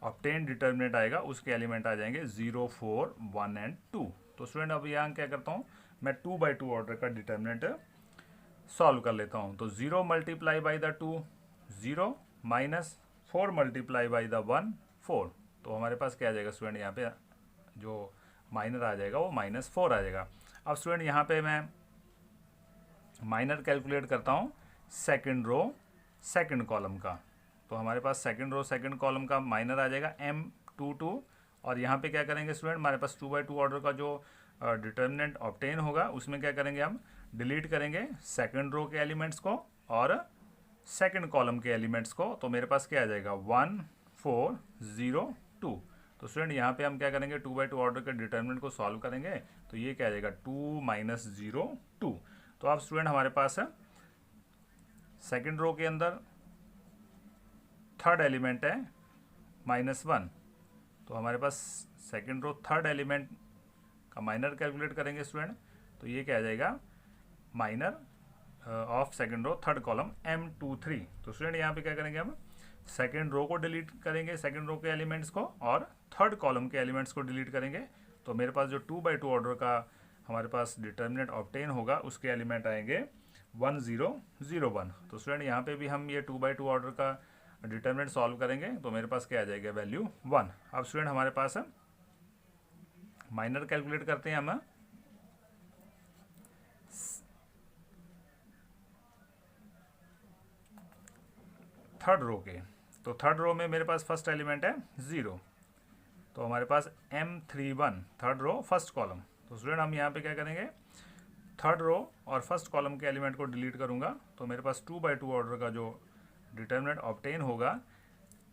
ऑब्टेन्ड डिटर्मिनेंट आएगा उसके एलिमेंट आ जाएंगे 0 4 1 एंड 2। तो स्टूडेंट अब यहाँ क्या करता हूँ मैं 2/2 ऑर्डर का डिटर्मिनेंट सॉल्व कर लेता हूँ। तो 0 × the 2 0 -4 × the 1 4, तो हमारे पास क्या आ जाएगा स्टूडेंट यहाँ पे जो माइनर आ जाएगा वो -4 आ जाएगा। अब स्टूडेंट यहाँ पे मैं माइनर कैलकुलेट करता हूँ सेकंड रो सेकंड कॉलम का, तो हमारे पास सेकंड रो सेकंड कॉलम का माइनर आ जाएगा M22, और यहाँ पे क्या करेंगे स्टूडेंट हमारे पास 2/2 ऑर्डर का जो डिटर्मिनेंट ऑब्टेन होगा उसमें क्या करेंगे हम डिलीट करेंगे सेकंड रो के एलिमेंट्स को और सेकंड कॉलम के एलिमेंट्स को, तो मेरे पास क्या आ जाएगा 1 4 0 2। तो स्टूडेंट यहाँ पे हम क्या करेंगे 2/2 ऑर्डर के डिटर्मिनेंट को सॉल्व करेंगे, तो ये क्या आ जाएगा 2 - 0 2। तो अब स्टूडेंट हमारे पास है सेकंड रो के अंदर थर्ड एलिमेंट है -1, तो हमारे पास सेकंड रो थर्ड एलिमेंट का माइनर कैलकुलेट करेंगे स्टूडेंट, तो ये क्या आ जाएगा minor of second row third column M23। तो स्टूडेंट यहाँ पे क्या करेंगे, हम सेकंड रो को डिलीट करेंगे, सेकंड रो के एलिमेंट्स को, और थर्ड कॉलम के एलिमेंट्स को डिलीट करेंगे। तो मेरे पास जो 2x2 ऑर्डर का हमारे पास डिटर्मिनेंट ऑब्टेन होगा उसके एलिमेंट आएंगे 1 0 0 1। तो स्टूडेंट यहाँ पे भी हम ये 2x2 ऑर्डर का डिटर्मिनेंट सॉल्व करेंगे तो मेरे पास क्या आ जाएगा, वैल्यू 1। अब स्टूडेंट हमारे पास माइनर कैलकुलेट करते हैं हम थर्ड रो के। तो थर्ड रो में मेरे पास फर्स्ट एलिमेंट है 0, तो हमारे पास M31 third row first column. तो स्टूडेंट हम यहाँ पे क्या करेंगे, थर्ड रो और फर्स्ट कॉलम के एलिमेंट को डिलीट करूँगा तो मेरे पास 2x2 ऑर्डर का जो डिटर्मिनेंट ऑब्टेन होगा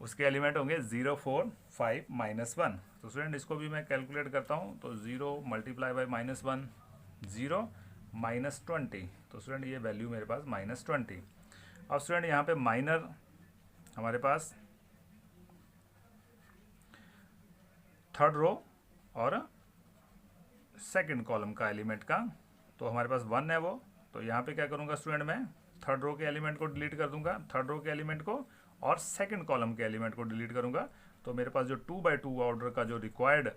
उसके एलिमेंट होंगे 0 4 5 -1। तो स्टूडेंट इसको भी मैं कैलकुलेट करता हूँ, तो 0 मल्टीप्लाई बाई -1 0 -20। तो स्टूडेंट ये वैल्यू मेरे पास -20। अब स्टूडेंट यहाँ पे माइनर हमारे पास थर्ड रो और सेकंड कॉलम का एलिमेंट का, तो हमारे पास 1 है वो। तो यहाँ पे क्या करूँगा स्टूडेंट, मैं थर्ड रो के एलिमेंट को डिलीट कर दूंगा, थर्ड रो के एलिमेंट को और सेकंड कॉलम के एलिमेंट को डिलीट करूँगा। तो मेरे पास जो 2x2 ऑर्डर का जो रिक्वायर्ड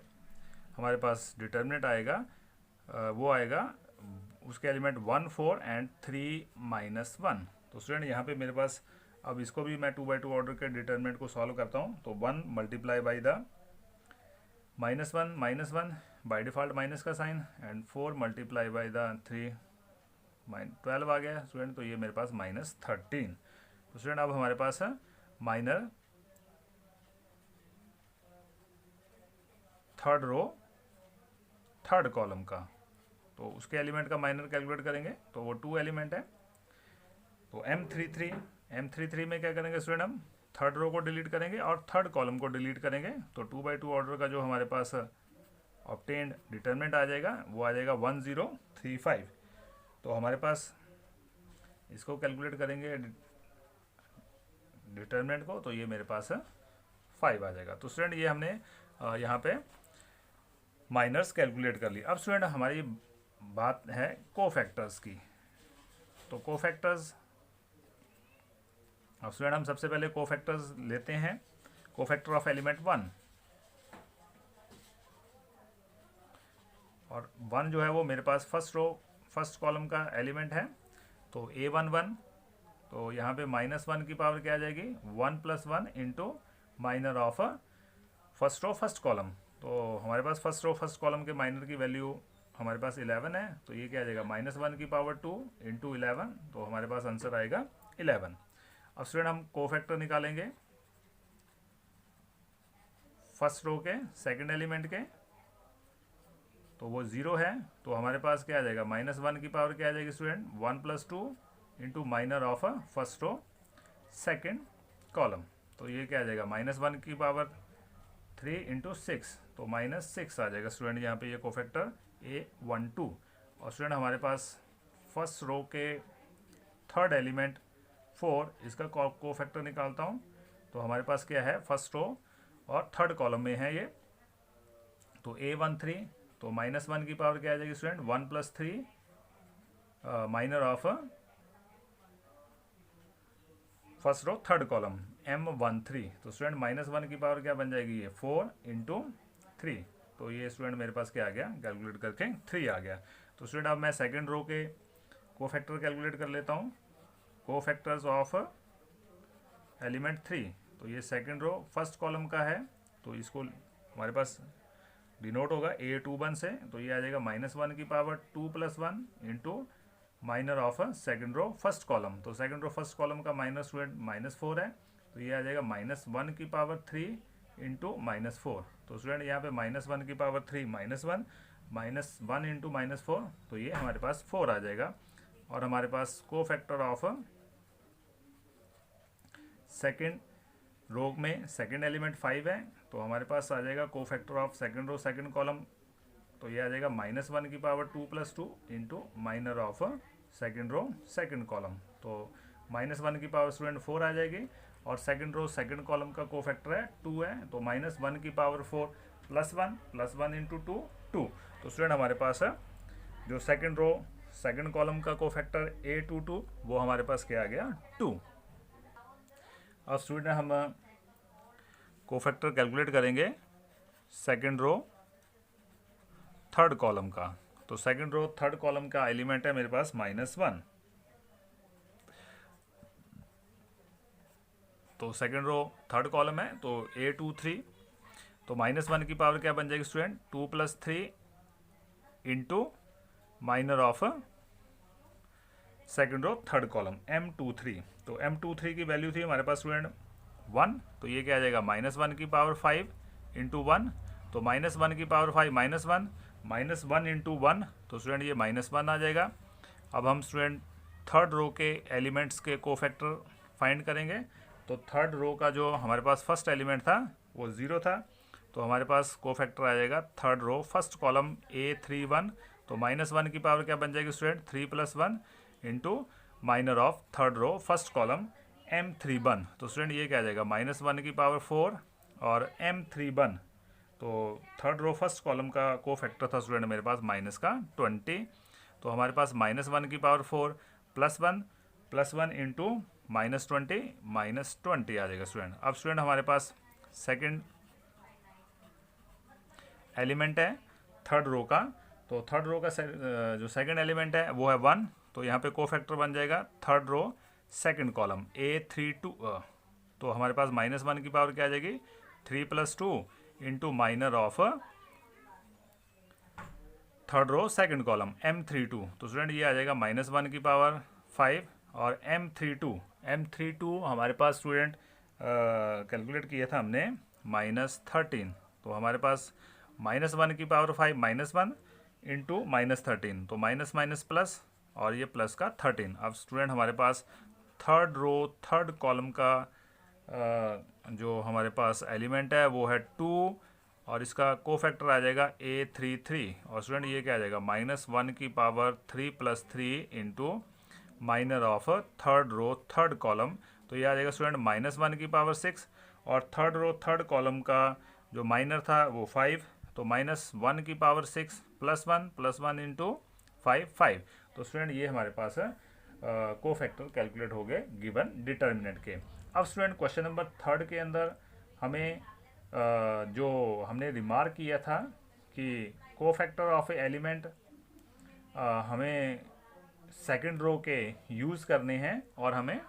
हमारे पास डिटर्मिनेंट आएगा वो आएगा, उसके एलिमेंट 1 4 एंड 3 -1। तो स्टूडेंट यहाँ पे मेरे पास, अब इसको भी मैं 2x2 ऑर्डर के डिटर्मिनेंट को सॉल्व करता हूँ। तो 1 multiply by the -1 by default minus का sign, and 4 multiply by the 3 12 आ गया स्टूडेंट। तो ये मेरे पास -13। तो स्टूडेंट अब हमारे पास है minor third row third column का, तो उसके एलिमेंट का माइनर कैलकुलेट करेंगे तो वो 2 एलिमेंट है। तो M33 में क्या करेंगे स्टूडेंट, हम थर्ड रो को डिलीट करेंगे और थर्ड कॉलम को डिलीट करेंगे। तो 2x2 ऑर्डर का जो हमारे पास ऑब्टेन्ड डिटर्मिनेंट आ जाएगा वो आ जाएगा 1 0 3 5। तो हमारे पास इसको कैलकुलेट करेंगे डिटर्मिनेंट को, तो ये मेरे पास 5 आ जाएगा। तो स्टूडेंट ये हमने यहाँ पे माइनर्स कैलकुलेट कर ली। अब स्टूडेंट हमारी बात है कोफैक्टर्स की। तो कोफैक्टर्स, अब स्टूडेंट हम सबसे पहले कोफैक्टर्स लेते हैं। कोफैक्टर ऑफ एलिमेंट 1, और 1 जो है वो मेरे पास फर्स्ट रो फर्स्ट कॉलम का एलिमेंट है। तो A11, तो यहाँ पे -1 की पावर क्या आ जाएगी, 1 + 1 into minor of first row first column. तो हमारे पास फर्स्ट रो फर्स्ट कॉलम के माइनर की वैल्यू हमारे पास 11 है। तो ये क्या आ जाएगा, -1 की पावर 2 इंटू 11। तो हमारे पास आंसर आएगा 11। अब स्टूडेंट हम कोफैक्टर निकालेंगे फर्स्ट रो के सेकंड एलिमेंट के, तो वो 0 है। तो हमारे पास क्या आ जाएगा, -1 की पावर क्या आ जाएगी student, 1 + 2 into minor of first row second column. तो ये क्या आ जाएगा, -1 की पावर 3 इंटू 6, तो -6 आ जाएगा स्टूडेंट यहाँ पे ये कोफैक्टर A12। और स्टूडेंट हमारे पास फर्स्ट रो के थर्ड एलिमेंट 4, इसका कोफैक्टर निकालता हूँ। तो हमारे पास क्या है, फर्स्ट रो और थर्ड कॉलम में है ये। तो A13, तो -1 की पावर क्या आ जाएगी student, 1 + 3 minor of first row third column M13। तो स्टूडेंट -1 की पावर क्या बन जाएगी, ये 4 इंटू 3। तो ये स्टूडेंट मेरे पास क्या आ गया, कैलकुलेट करके 3 आ गया। तो स्टूडेंट अब मैं सेकंड रो के कोफैक्टर कैलकुलेट कर लेता हूँ। कोफैक्टर्स ऑफ एलिमेंट 3, तो ये सेकंड रो फर्स्ट कॉलम का है। तो इसको हमारे पास डिनोट होगा A21 से। तो ये आ जाएगा -1 की power 2 + 1 into minor of second row first column. तो सेकंड रो फर्स्ट कॉलम का माइनर स्टूडेंट -4 है। तो ये आ जाएगा -1 की पावर 3 इंटू -4। तो स्टूडेंट यहाँ पे -1 की पावर 3 -1 -1 इंटू -4, तो ये हमारे पास 4 आ जाएगा। और हमारे पास कोफैक्टर ऑफ सेकंड रो में सेकंड एलिमेंट 5 है। तो हमारे पास आ जाएगा cofactor of second row second column, तो ये आ जाएगा -1 की power 2 + 2 into minor of second row second column. तो -1 की पावर स्टूडेंट 4 आ जाएगी। और सेकंड रो सेकंड कॉलम का कोफैक्टर है 2 है। तो -1 की पावर 4 +1 इंटू 2 2। तो स्टूडेंट हमारे पास है जो सेकंड रो सेकंड कॉलम का कोफैक्टर A22 वो हमारे पास क्या आ गया 2। अब स्टूडेंट हम कोफैक्टर कैलकुलेट करेंगे सेकंड रो थर्ड कॉलम का। तो सेकंड रो थर्ड कॉलम का एलिमेंट है मेरे पास -1। तो सेकंड रो थर्ड कॉलम है तो A23, तो -1 की पावर क्या बन जाएगी student 2 + 3 into minor of second row third column M23। तो M23 की वैल्यू थी हमारे पास स्टूडेंट 1, तो ये क्या आ जाएगा -1 की पावर 5 इंटू 1, तो -1 की पावर 5 -1 इंटू 1, तो स्टूडेंट ये -1 आ जाएगा। अब हम स्टूडेंट थर्ड रो के एलिमेंट्स के कोफैक्टर फाइंड करेंगे। तो थर्ड रो का जो हमारे पास फर्स्ट एलिमेंट था वो 0 था, तो हमारे पास कोफैक्टर आ जाएगा third row first column A31। तो -1 की पावर क्या बन जाएगी student 3 + 1 into minor of third row first column M31। तो स्टूडेंट ये क्या आ जाएगा -1 की पावर 4 और M31। तो थर्ड रो फर्स्ट कॉलम का कोफैक्टर था स्टूडेंट मेरे पास -20। तो हमारे पास -1 की पावर 4 +1 इंटू -20 आ जाएगा स्टूडेंट। अब स्टूडेंट हमारे पास सेकंड एलिमेंट है थर्ड रो का। तो थर्ड रो का जो सेकंड एलिमेंट है वो है 1, तो यहाँ पे कोफैक्टर बन जाएगा third row second column A32। तो हमारे पास -1 की पावर क्या आ जाएगी 3 + 2 into minor of third row second column M32। तो स्टूडेंट ये आ जाएगा -1 की पावर 5 और M32 हमारे पास स्टूडेंट कैलकुलेट किया था हमने -13। तो हमारे पास -1 की पावर 5 -1 इंटू -13, तो माइनस माइनस प्लस और ये प्लस का 13। अब स्टूडेंट हमारे पास थर्ड रो थर्ड कॉलम का जो हमारे पास एलिमेंट है वो है 2 और इसका कोफैक्टर आ जाएगा A33। और स्टूडेंट ये क्या आ जाएगा -1 की power 3 + 3 into minor of third row third column. तो ये आ जाएगा स्टूडेंट -1 की पावर 6 और थर्ड रो थर्ड कॉलम का जो माइनर था वो 5, तो -1 की पावर 6 + 1 इंटू 5। तो स्टूडेंट ये हमारे पास कोफैक्टर कैलकुलेट हो गए गिवन डिटर्मिनेंट के। अब स्टूडेंट क्वेश्चन नंबर थर्ड के अंदर हमें जो हमने रिमार्क किया था कि कोफैक्टर ऑफ ए एलिमेंट हमें सेकंड रो के यूज़ करने हैं और हमें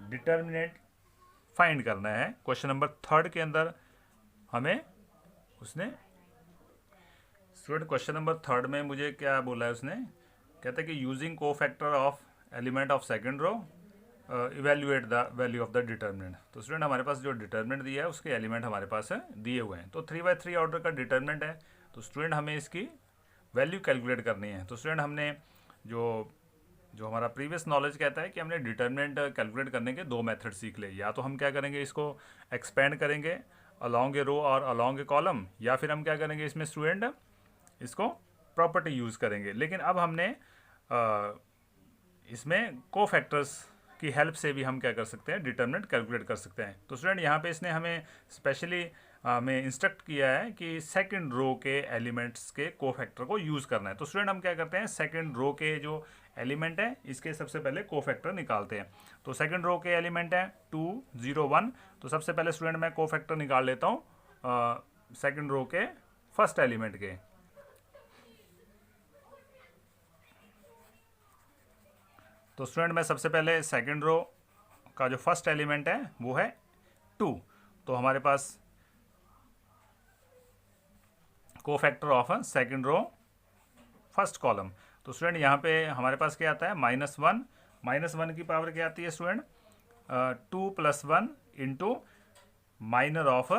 डिटर्मिनेंट फाइंड करना है। क्वेश्चन नंबर थर्ड के अंदर हमें उसने स्टूडेंट क्वेश्चन नंबर थर्ड में मुझे क्या बोला है उसने, कहता है कि using cofactor of element of second row evaluate the value of the determinant. तो स्टूडेंट हमारे पास जो डिटर्मिनेंट दिया है उसके एलिमेंट हमारे पास है दिए हुए हैं। तो 3/3 ऑर्डर का डिटर्मिनेंट है, तो स्टूडेंट हमें इसकी वैल्यू कैलकुलेट करनी है। तो स्टूडेंट हमने जो हमारा प्रीवियस नॉलेज कहता है कि हमने डिटर्मिनेंट कैलकुलेट करने के 2 मेथड सीख ले। या तो हम क्या करेंगे इसको एक्सपेंड करेंगे अलॉन्ग ए रो और अलॉन्ग ए कॉलम, या फिर हम क्या करेंगे इसमें स्टूडेंट इसको प्रॉपर्टी यूज़ करेंगे। लेकिन अब हमने इसमें कोफैक्टर्स की हेल्प से भी हम क्या कर सकते हैं डिटर्मिनेंट कैलकुलेट कर सकते हैं। तो स्टूडेंट यहाँ पे इसने हमें स्पेशली हमें इंस्ट्रक्ट किया है कि सेकंड रो के एलिमेंट्स के कोफैक्टर को यूज़ करना है। तो स्टूडेंट हम क्या करते हैं सेकंड रो के जो एलिमेंट है इसके सबसे पहले कोफैक्टर निकालते हैं। तो सेकंड रो के एलिमेंट है 2 0 1। तो सबसे पहले स्टूडेंट मैं कोफैक्टर निकाल लेता हूँ सेकंड रो के फर्स्ट एलिमेंट के। तो स्टूडेंट मैं सबसे पहले सेकंड रो का जो फर्स्ट एलिमेंट है वो है 2। तो हमारे पास cofactor of second row first column. तो स्टूडेंट यहाँ पे हमारे पास क्या आता है -1 की पावर क्या आती है स्टूडेंट 2 + 1 इंटू माइनर ऑफ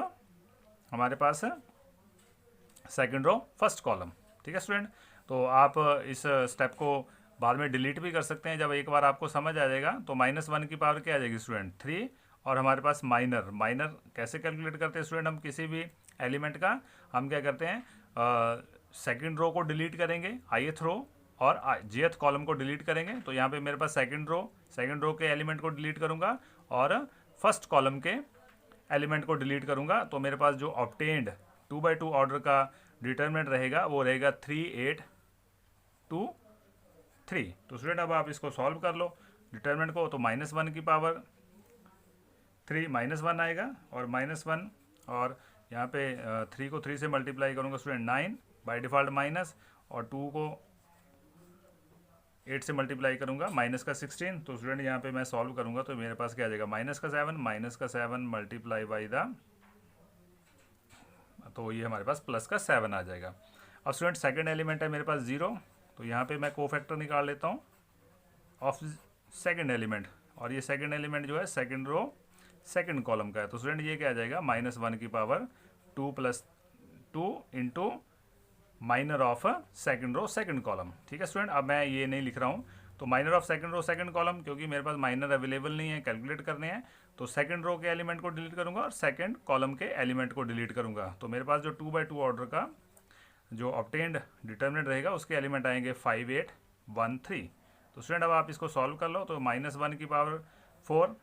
हमारे पास सेकंड रो फर्स्ट कॉलम। ठीक है स्टूडेंट, तो आप इस स्टेप को बाद में डिलीट भी कर सकते हैं जब एक बार आपको समझ आ जाएगा। तो -1 की पावर क्या आ जाएगी स्टूडेंट 3 और हमारे पास माइनर कैसे कैलकुलेट करते हैं स्टूडेंट, हम किसी भी एलिमेंट का हम क्या करते हैं सेकंड रो को डिलीट करेंगे ith रो और jth कॉलम को डिलीट करेंगे। तो यहाँ पे मेरे पास सेकंड रो के एलिमेंट को डिलीट करूँगा और फर्स्ट कॉलम के एलिमेंट को डिलीट करूँगा। तो मेरे पास जो ऑब्टेन्ड 2/2 ऑर्डर का डिटर्मिनेंट रहेगा वो रहेगा 3 8 2 3। तो स्टूडेंट अब आप इसको सॉल्व कर लो डिटर्मिनेंट को, तो -1 की पावर 3 -1 आएगा और -1, और यहाँ पे 3 को 3 से मल्टीप्लाई करूँगा स्टूडेंट 9 बाय डिफ़ॉल्ट माइनस, और 2 को 8 से मल्टीप्लाई करूँगा -16। तो स्टूडेंट यहाँ पे मैं सॉल्व करूँगा तो मेरे पास क्या आ जाएगा -7 मल्टीप्लाई बाई द, तो ये हमारे पास +7 आ जाएगा। अब स्टूडेंट सेकंड एलिमेंट है मेरे पास 0, तो यहाँ पे मैं कोफैक्टर निकाल लेता हूँ ऑफ सेकंड एलिमेंट, और ये सेकंड एलिमेंट जो है सेकंड रो सेकंड कॉलम का है। तो स्टूडेंट ये क्या आ जाएगा -1 की power 2 + 2 into minor of second row second column. ठीक है स्टूडेंट, अब मैं ये नहीं लिख रहा हूँ, तो minor of second row second column, क्योंकि मेरे पास माइनर अवेलेबल नहीं है, कैलकुलेट करने हैं, तो सेकंड रो के एलिमेंट को डिलीट करूंगा और सेकंड कॉलम के एलिमेंट को डिलीट करूंगा। तो मेरे पास जो 2/2 ऑर्डर का जो ऑब्टेन्ड डिटर्मिनेंट रहेगा उसके एलिमेंट आएंगे 5 8 1 3। तो स्टूडेंट अब आप इसको सॉल्व कर लो, तो -1 की पावर 4,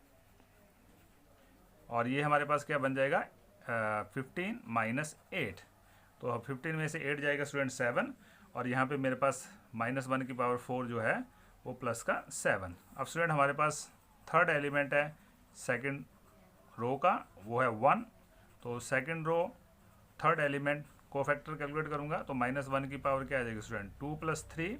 और ये हमारे पास क्या बन जाएगा 15 - 8। तो 15 में से 8 जाएगा स्टूडेंट 7, और यहाँ पे मेरे पास -1 की पावर 4 जो है वो +7। अब स्टूडेंट हमारे पास थर्ड एलिमेंट है सेकंड रो का, वो है 1। तो second row third element cofactor calculate करूंगा, तो -1 की पावर क्या आ जाएगी स्टूडेंट 2 + 3,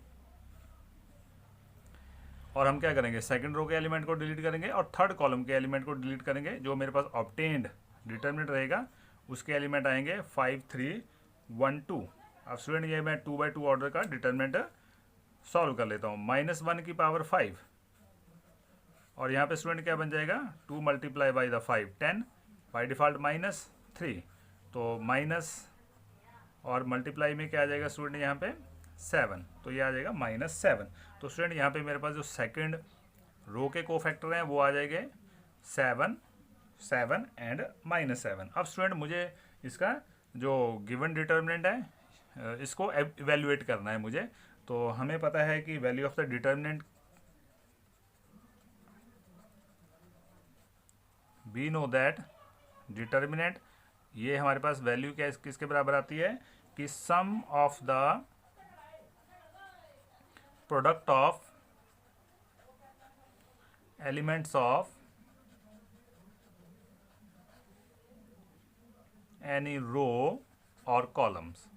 और हम क्या करेंगे सेकंड रो के एलिमेंट को डिलीट करेंगे और थर्ड कॉलम के एलिमेंट को डिलीट करेंगे। जो मेरे पास ऑब्टेन्ड डिटर्मिनेंट रहेगा उसके एलिमेंट आएंगे 5 3 1 2। अब स्टूडेंट ये मैं 2/2 ऑर्डर का डिटर्मिनेंट सॉल्व कर लेता हूँ। -1 की पावर 5, और यहाँ पे स्टूडेंट क्या बन जाएगा 2 multiply by the 5 10 by default -3। तो माइनस और मल्टीप्लाई में क्या आ जाएगा स्टूडेंट यहाँ पे 7, तो ये आ जाएगा -7। तो स्टूडेंट यहाँ पे मेरे पास जो सेकंड रो के कोफैक्टर हैं वो आ जाएंगे 7 7 एंड -7। अब स्टूडेंट मुझे इसका जो गिवन डिटर्मिनेंट है इसको इवेल्युएट करना है मुझे। तो हमें पता है कि value of the determinant, we know that determinant, ये हमारे पास वैल्यू क्या किसके बराबर आती है कि sum of the product of elements of any row और कॉलम्स,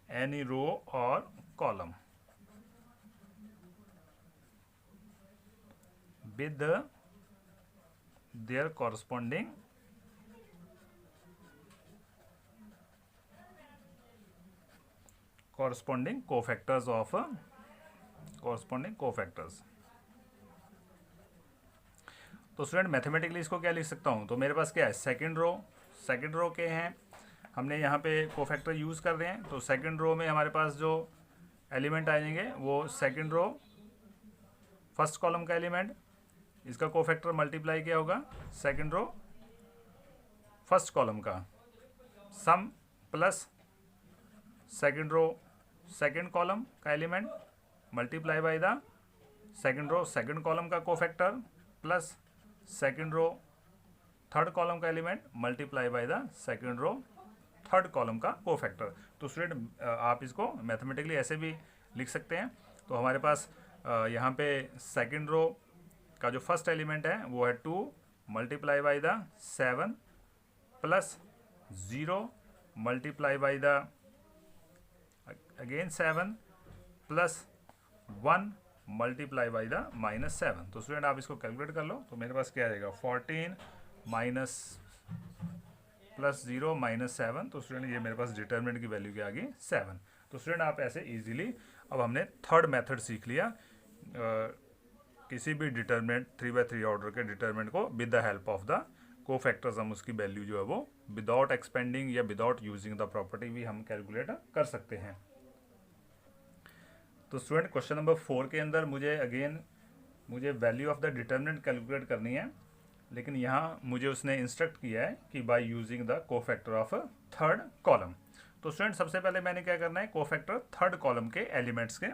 एनी रो और column with their corresponding cofactors of corresponding cofactors। तो स्टूडेंट मैथमेटिकली इसको क्या लिख सकता हूँ, तो मेरे पास क्या है सेकंड रो के हैं, हमने यहाँ पे कोफैक्टर यूज़ कर रहे हैं। तो सेकंड रो में हमारे पास जो एलिमेंट आएंगे वो सेकंड रो फर्स्ट कॉलम का एलिमेंट, इसका कोफैक्टर मल्टीप्लाई क्या होगा सेकंड रो फर्स्ट कॉलम का sum plus second row second column का element multiply by the second row second column का cofactor plus second row third column का element multiply by the second row third column का cofactor. तो student आप इसको mathematically ऐसे भी लिख सकते हैं। तो हमारे पास यहाँ पे सेकंड रो का जो फर्स्ट एलिमेंट है वो है 2 multiply by the 7 plus 0 multiply by the again 7 plus 1 multiply by the -7। तो स्टूडेंट आप इसको कैलकुलेट कर लो, तो मेरे पास क्या आ जाएगा 14 माइनस प्लस 0 -7। तो स्टूडेंट ये मेरे पास डिटर्मिनेंट की वैल्यू क्या आ गई 7। तो स्टूडेंट आप ऐसे इजीली, अब हमने थर्ड मेथड सीख लिया किसी भी डिटर्मिनेंट 3/3 ऑर्डर के डिटर्मिनेंट को with the help of the cofactors हम उसकी वैल्यू जो है वो विदाउट एक्सपेंडिंग या विदाउट यूजिंग द प्रॉपर्टी भी हम कैलकुलेट कर सकते हैं। तो स्टूडेंट क्वेश्चन नंबर 4 के अंदर मुझे value of the determinant calculate करनी है, लेकिन यहाँ मुझे उसने इंस्ट्रक्ट किया है कि by using the cofactor of third column. तो स्टूडेंट सबसे पहले मैंने क्या करना है कोफैक्टर थर्ड कॉलम के एलिमेंट्स के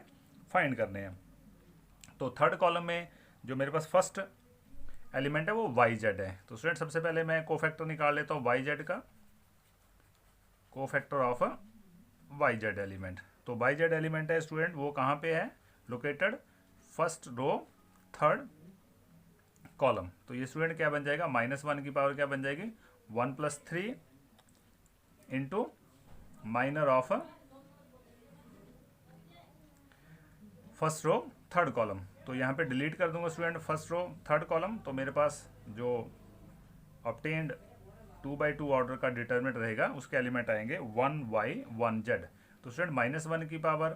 फाइंड करने हैं। तो थर्ड कॉलम में जो मेरे पास फर्स्ट एलिमेंट है वो YZ है। तो स्टूडेंट सबसे पहले मैं कोफैक्टर निकाल लेता हूँ YZ का, कोफैक्टर ऑफ YZ एलिमेंट। तो वाई जेड एलिमेंट है स्टूडेंट, वो कहाँ पे है located, first row third column. तो ये स्टूडेंट क्या बन जाएगा, -1 की पावर क्या बन जाएगी, 1 + 3 into minor of first row third column. तो यहाँ पे डिलीट कर दूंगा student first row third column, तो मेरे पास जो ऑब्टेन्ड 2/2 ऑर्डर का डिटरमिनेंट रहेगा उसके एलिमेंट आएंगे 1y 1z। तो स्टूडेंट -1 की पावर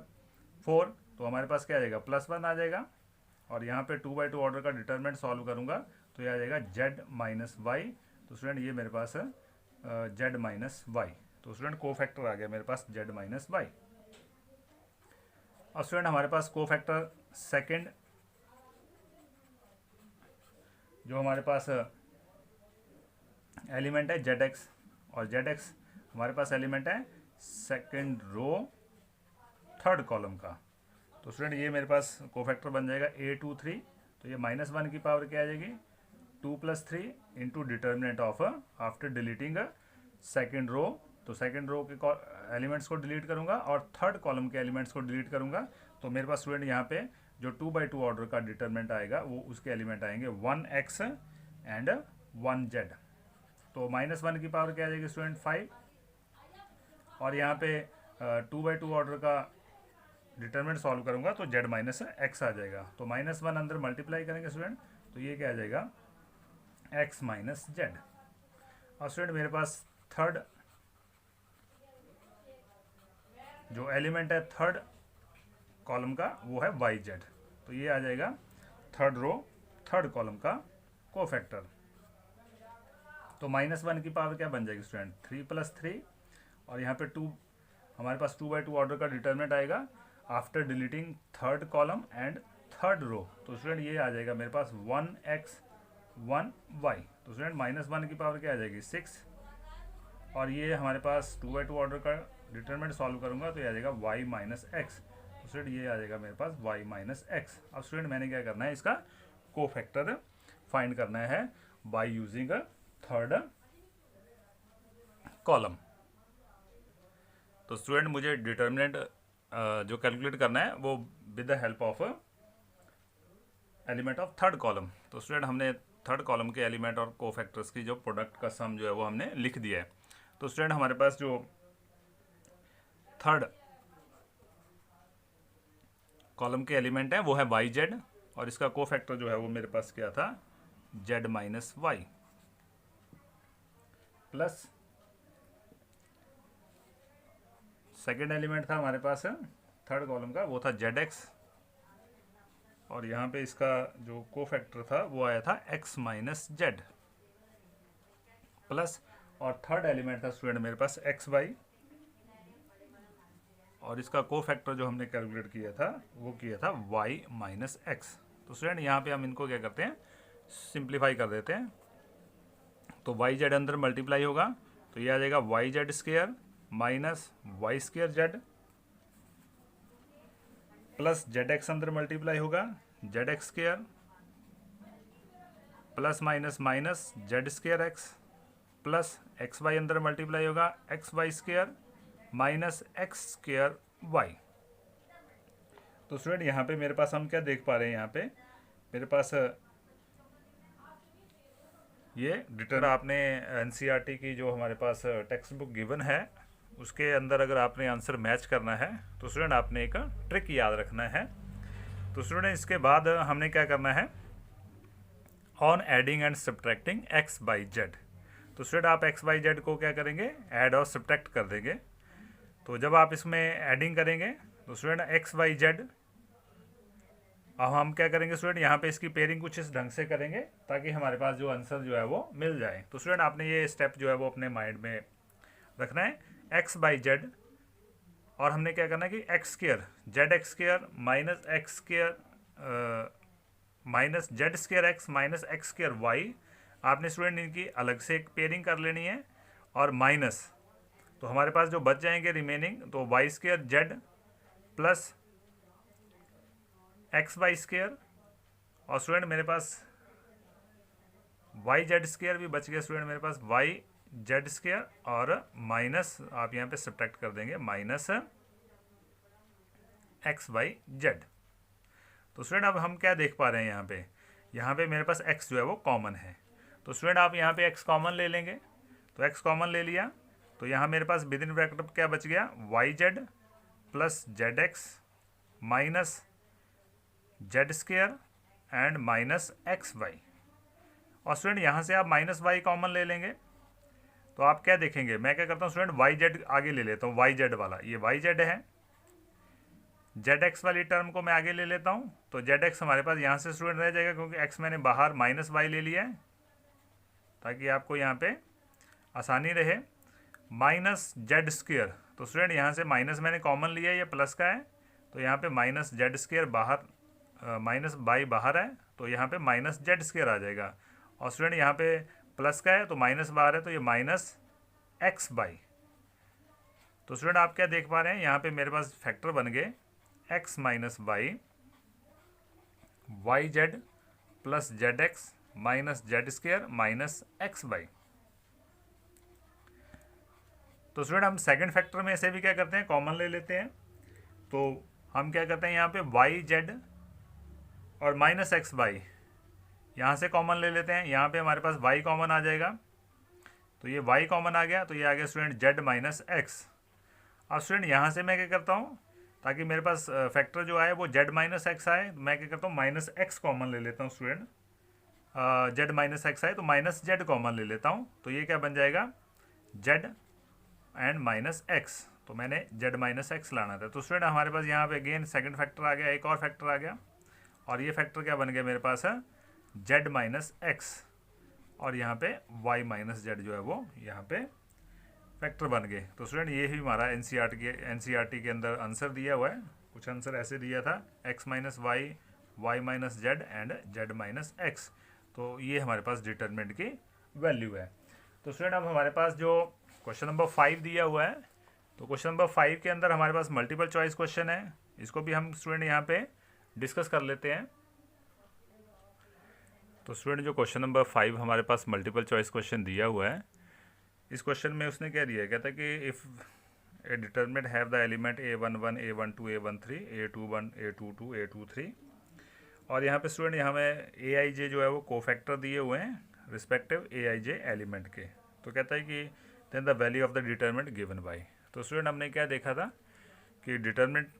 4, तो हमारे पास क्या आ जाएगा, +1 आ जाएगा। और यहाँ पे 2/2 ऑर्डर का डिटरमिनेंट सॉल्व करूंगा तो ये आ जाएगा z - y। तो स्टूडेंट ये मेरे पास है z - y। तो स्टूडेंट कोफैक्टर आ गया मेरे पास z - y। और स्टूडेंट हमारे पास कोफैक्टर सेकंड जो हमारे पास एलिमेंट है zx, और zx हमारे पास एलिमेंट है सेकंड रो थर्ड कॉलम का। तो स्टूडेंट ये मेरे पास कोफैक्टर बन जाएगा a23। तो ये -1 की पावर क्या आ जाएगी, 2 + 3 into determinant of after deleting second row. तो सेकंड रो के एलिमेंट्स को डिलीट करूंगा और थर्ड कॉलम के एलिमेंट्स को डिलीट करूंगा। तो मेरे पास स्टूडेंट यहाँ पे जो 2/2 ऑर्डर का डिटरमिनेंट आएगा वो उसके एलिमेंट आएंगे 1x एंड 1z। तो -1 की पावर क्या आ जाएगी स्टूडेंट 5, और यहाँ पे 2/2 ऑर्डर का डिटरमिनेंट सॉल्व करूंगा तो z - x आ जाएगा। तो -1 अंदर मल्टीप्लाई करेंगे स्टूडेंट, तो ये क्या आ जाएगा x - z। और स्टूडेंट मेरे पास थर्ड जो एलिमेंट है थर्ड कॉलम का वो है yz। तो ये आ जाएगा थर्ड रो थर्ड कॉलम का कोफैक्टर। तो -1 की पावर क्या बन जाएगी स्टूडेंट 3 + 3, और यहाँ पे 2 हमारे पास 2/2 ऑर्डर का डिटरमिनेंट आएगा after deleting third column and third row. तो स्टूडेंट ये आ जाएगा मेरे पास 1x 1y। तो स्टूडेंट -1 की पावर क्या आ जाएगी 6, और ये हमारे पास 2/2 ऑर्डर का डिटरमिनेंट सॉल्व करूंगा तो ये आ जाएगा y - x। तो स्टूडेंट ये आ जाएगा मेरे पास y - x। अब स्टूडेंट मैंने क्या करना है, इसका कोफैक्टर फाइंड करना है बाय यूजिंग थर्ड कॉलम। तो स्टूडेंट मुझे डिटरमिनेंट जो कैलकुलेट करना है वो with the help of element of third column. तो स्टूडेंट हमने थर्ड कॉलम के एलिमेंट और कोफैक्टर्स की जो प्रोडक्ट का सम जो है वो हमने लिख दिया है। तो स्टूडेंट हमारे पास जो थर्ड कॉलम के एलिमेंट है वो है yz, और इसका कोफैक्टर जो है वो मेरे पास क्या था z - y, plus second element था हमारे पास थर्ड कॉलम का वो था zx, और यहाँ पे इसका जो कोफैक्टर था वो आया था x - z, प्लस और थर्ड एलिमेंट था स्टूडेंट मेरे पास xy, और इसका कोफैक्टर जो हमने कैलकुलेट किया था वो किया था y - x। तो स्टूडेंट यहाँ पे हम इनको क्या करते हैं, सिंप्लीफाई कर देते हैं। तो yz अंदर मल्टीप्लाई होगा तो ये आ जाएगा yz² minus y²z, plus zx अंदर मल्टीप्लाई होगा zx² plus minus z²x, plus xy अंदर मल्टीप्लाई होगा xy² माइनस x²y। तो स्टूडेंट यहाँ पे मेरे पास हम क्या देख पा रहे हैं, यहाँ पे मेरे पास ये डिटर आपने एनसीईआरटी की जो हमारे पास टेक्स्ट बुक गिवन है उसके अंदर अगर आपने आंसर मैच करना है तो स्टूडेंट आपने एक ट्रिक याद रखना है। तो स्टूडेंट इसके बाद हमने क्या करना है, on adding and subtracting x by z। तो स्टूडेंट आप x by z को क्या करेंगे, ऐड और सब्ट्रैक्ट कर देंगे। तो जब आप इसमें एडिंग करेंगे तो स्टूडेंट x by z, अब हम क्या करेंगे स्टूडेंट यहाँ पे इसकी पेयरिंग कुछ इस ढंग से करेंगे ताकि हमारे पास जो आंसर जो है वो मिल जाए। तो स्टूडेंट आपने ये स्टेप जो है वो अपने माइंड में रखना है, x by z, और हमने क्या करना है कि x² zx² minus x² minus z²x minus x²y, आपने स्टूडेंट इनकी अलग से एक पेयरिंग कर लेनी है, और माइनस तो हमारे पास जो बच जाएंगे रिमेनिंग, तो y²z प्लस xy², और स्टूडेंट मेरे पास yz² भी बच गया स्टूडेंट मेरे पास yz², और माइनस आप यहाँ पे सब्ट्रैक्ट कर देंगे माइनस एक्स वाई जेड। तो स्टूडेंट अब हम क्या देख पा रहे हैं, यहाँ पे मेरे पास एक्स जो है वो कॉमन है। तो स्टूडेंट आप यहाँ पे एक्स कॉमन ले लेंगे, तो एक्स कॉमन ले लिया तो यहाँ मेरे पास विद इन ब्रैकेट क्या बच गया, Y Z plus Z X minus Z square and minus X Y. और स्टूडेंट यहाँ से आप माइनस वाई कॉमन ले लेंगे तो आप क्या देखेंगे, मैं क्या करता हूँ स्टूडेंट वाई जेड आगे ले लेता हूँ, वाई जेड वाला, ये वाई जेड है, जेड एक्स वाली टर्म को मैं आगे ले लेता हूँ, तो जेड एक्स हमारे पास यहाँ से स्टूडेंट रह जाएगा क्योंकि एक्स मैंने बाहर माइनस वाई ले लिया है ताकि आपको यहाँ पे आसानी रहे, माइनस जेड स्क्वेयर। तो स्टूडेंट यहाँ से माइनस मैंने कॉमन लिया है, ये प्लस का है, तो यहाँ पे माइनस जेड स्क्वेयर बाहर, माइनस बाई बाहर है तो यहाँ पे माइनस जेड स्क्वेयर आ जाएगा। और स्टूडेंट यहाँ पे प्लस का है तो माइनस बाहर है तो ये माइनस एक्स बाई। तो स्टूडेंट आप क्या देख पा रहे हैं, यहाँ पे मेरे पास फैक्टर बन गए X minus Y, Y Z plus Z X minus Z square minus X Y. तो स्टूडेंट हम सेकंड फैक्टर में ऐसे भी क्या करते हैं, कॉमन ले लेते हैं। तो हम क्या करते हैं यहाँ पे वाई जेड और माइनस एक्स वाई यहाँ से कॉमन ले लेते हैं, यहाँ पे हमारे पास वाई कॉमन आ जाएगा, तो ये वाई कॉमन आ गया, तो ये आ गया स्टूडेंट जेड माइनस एक्स। अब स्टूडेंट यहाँ से मैं क्या करता हूँ, ताकि मेरे पास फैक्टर जो आए वो जेड माइनस एक्स आए, मैं क्या करता हूँ माइनस एक्स कॉमन ले लेता हूँ स्टूडेंट, जेड माइनस एक्स आए तो माइनस जेड कॉमन ले लेता हूँ, तो ये क्या बन जाएगा जेड एंड माइनस एक्स। तो मैंने जेड माइनस एक्स लाना था। तो स्टूडेंट हमारे पास यहाँ पे अगेन सेकंड फैक्टर आ गया, एक और फैक्टर आ गया, और ये फैक्टर क्या बन गया मेरे पास है जेड माइनस एक्स, और यहाँ पे वाई माइनस जेड जो है वो यहाँ पे फैक्टर बन गए। तो स्टूडेंट ये ही हमारा एनसीईआरटी के अंदर आंसर दिया हुआ है। कुछ आंसर ऐसे दिया था X minus Y, Y minus Z and Z minus X. तो ये हमारे पास डिटरमिनेंट की वैल्यू है। तो स्टूडेंट अब हमारे पास जो क्वेश्चन नंबर 5 दिया हुआ है, तो क्वेश्चन नंबर 5 के अंदर हमारे पास मल्टीपल चॉइस क्वेश्चन है, इसको भी हम स्टूडेंट यहाँ पे डिस्कस कर लेते हैं। तो स्टूडेंट जो क्वेश्चन नंबर 5 हमारे पास मल्टीपल चॉइस क्वेश्चन दिया हुआ है, इस क्वेश्चन में उसने क्या दिया, कहता है कि if A determinant have the element a11 a12 a13 a21 a22 a23, और यहाँ पे स्टूडेंट यहाँ में aij जो है वो कोफैक्टर दिए हुए हैं रिस्पेक्टिव aij एलिमेंट के। तो कहता है कि then the value of the determinant given by. तो स्टूडेंट हमने क्या देखा था कि determinant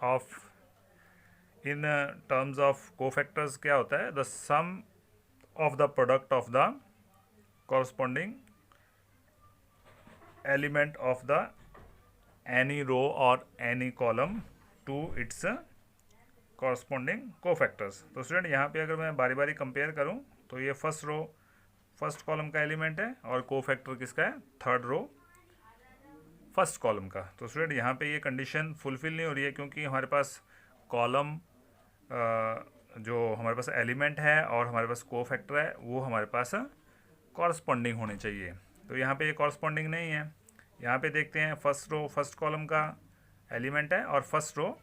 of in terms of cofactors क्या होता है, the sum of the product of the corresponding element of the any row और any column to its corresponding cofactors. तो स्टूडेंट यहाँ पे अगर मैं बारी बारी कंपेयर करूँ तो ये फर्स्ट रो फर्स्ट कॉलम का एलिमेंट है और कोफैक्टर किसका है, थर्ड रो फर्स्ट कॉलम का। तो स्टूडेंट यहाँ पे ये कंडीशन फुलफिल नहीं हो रही है क्योंकि हमारे पास कॉलम जो हमारे पास एलिमेंट है और हमारे पास कोफैक्टर है वो हमारे पास कॉरस्पॉन्डिंग होने चाहिए। तो यहाँ पे ये कॉरस्पॉन्डिंग नहीं है। यहाँ पे देखते हैं फर्स्ट रो फर्स्ट कॉलम का एलिमेंट है और फर्स्ट रो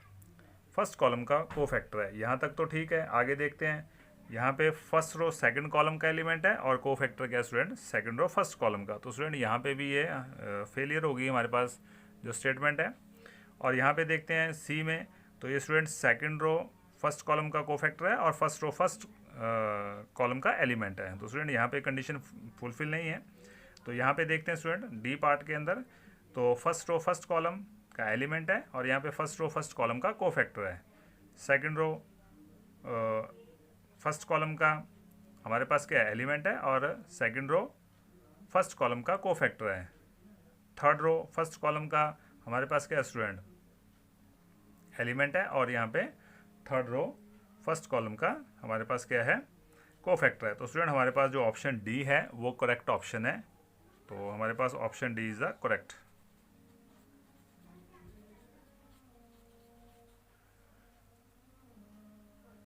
फर्स्ट कॉलम का कोफैक्टर है, यहाँ तक तो ठीक है। आगे देखते हैं, यहाँ पे फर्स्ट रो सेकंड कॉलम का एलिमेंट है और कोफैक्टर क्या student, second row first column का। तो स्टूडेंट यहाँ पे भी ये फेलियर होगी हमारे पास जो स्टेटमेंट है। और यहाँ पे देखते हैं सी में, तो ये student second row first column का कोफैक्टर है और फर्स्ट रो फर्स्ट कॉलम का एलिमेंट है। तो स्टूडेंट यहाँ पे कंडीशन फुलफिल नहीं है। तो यहाँ पे देखते हैं स्टूडेंट डी पार्ट के अंदर, तो फर्स्ट रो फर्स्ट कॉलम का एलिमेंट है और यहाँ पे फर्स्ट रो फर्स्ट कॉलम का कोफैक्टर है। सेकंड रो फर्स्ट कॉलम का हमारे पास क्या है, एलिमेंट है और सेकंड रो फर्स्ट कॉलम का कोफैक्टर है। थर्ड रो फर्स्ट कॉलम का हमारे पास क्या है स्टूडेंट, एलिमेंट है और यहाँ पे थर्ड रो फर्स्ट कॉलम का हमारे पास क्या है, कोफैक्टर है। तो स्टूडेंट हमारे पास जो ऑप्शन डी है वो करेक्ट ऑप्शन है। तो हमारे पास option D is the correct.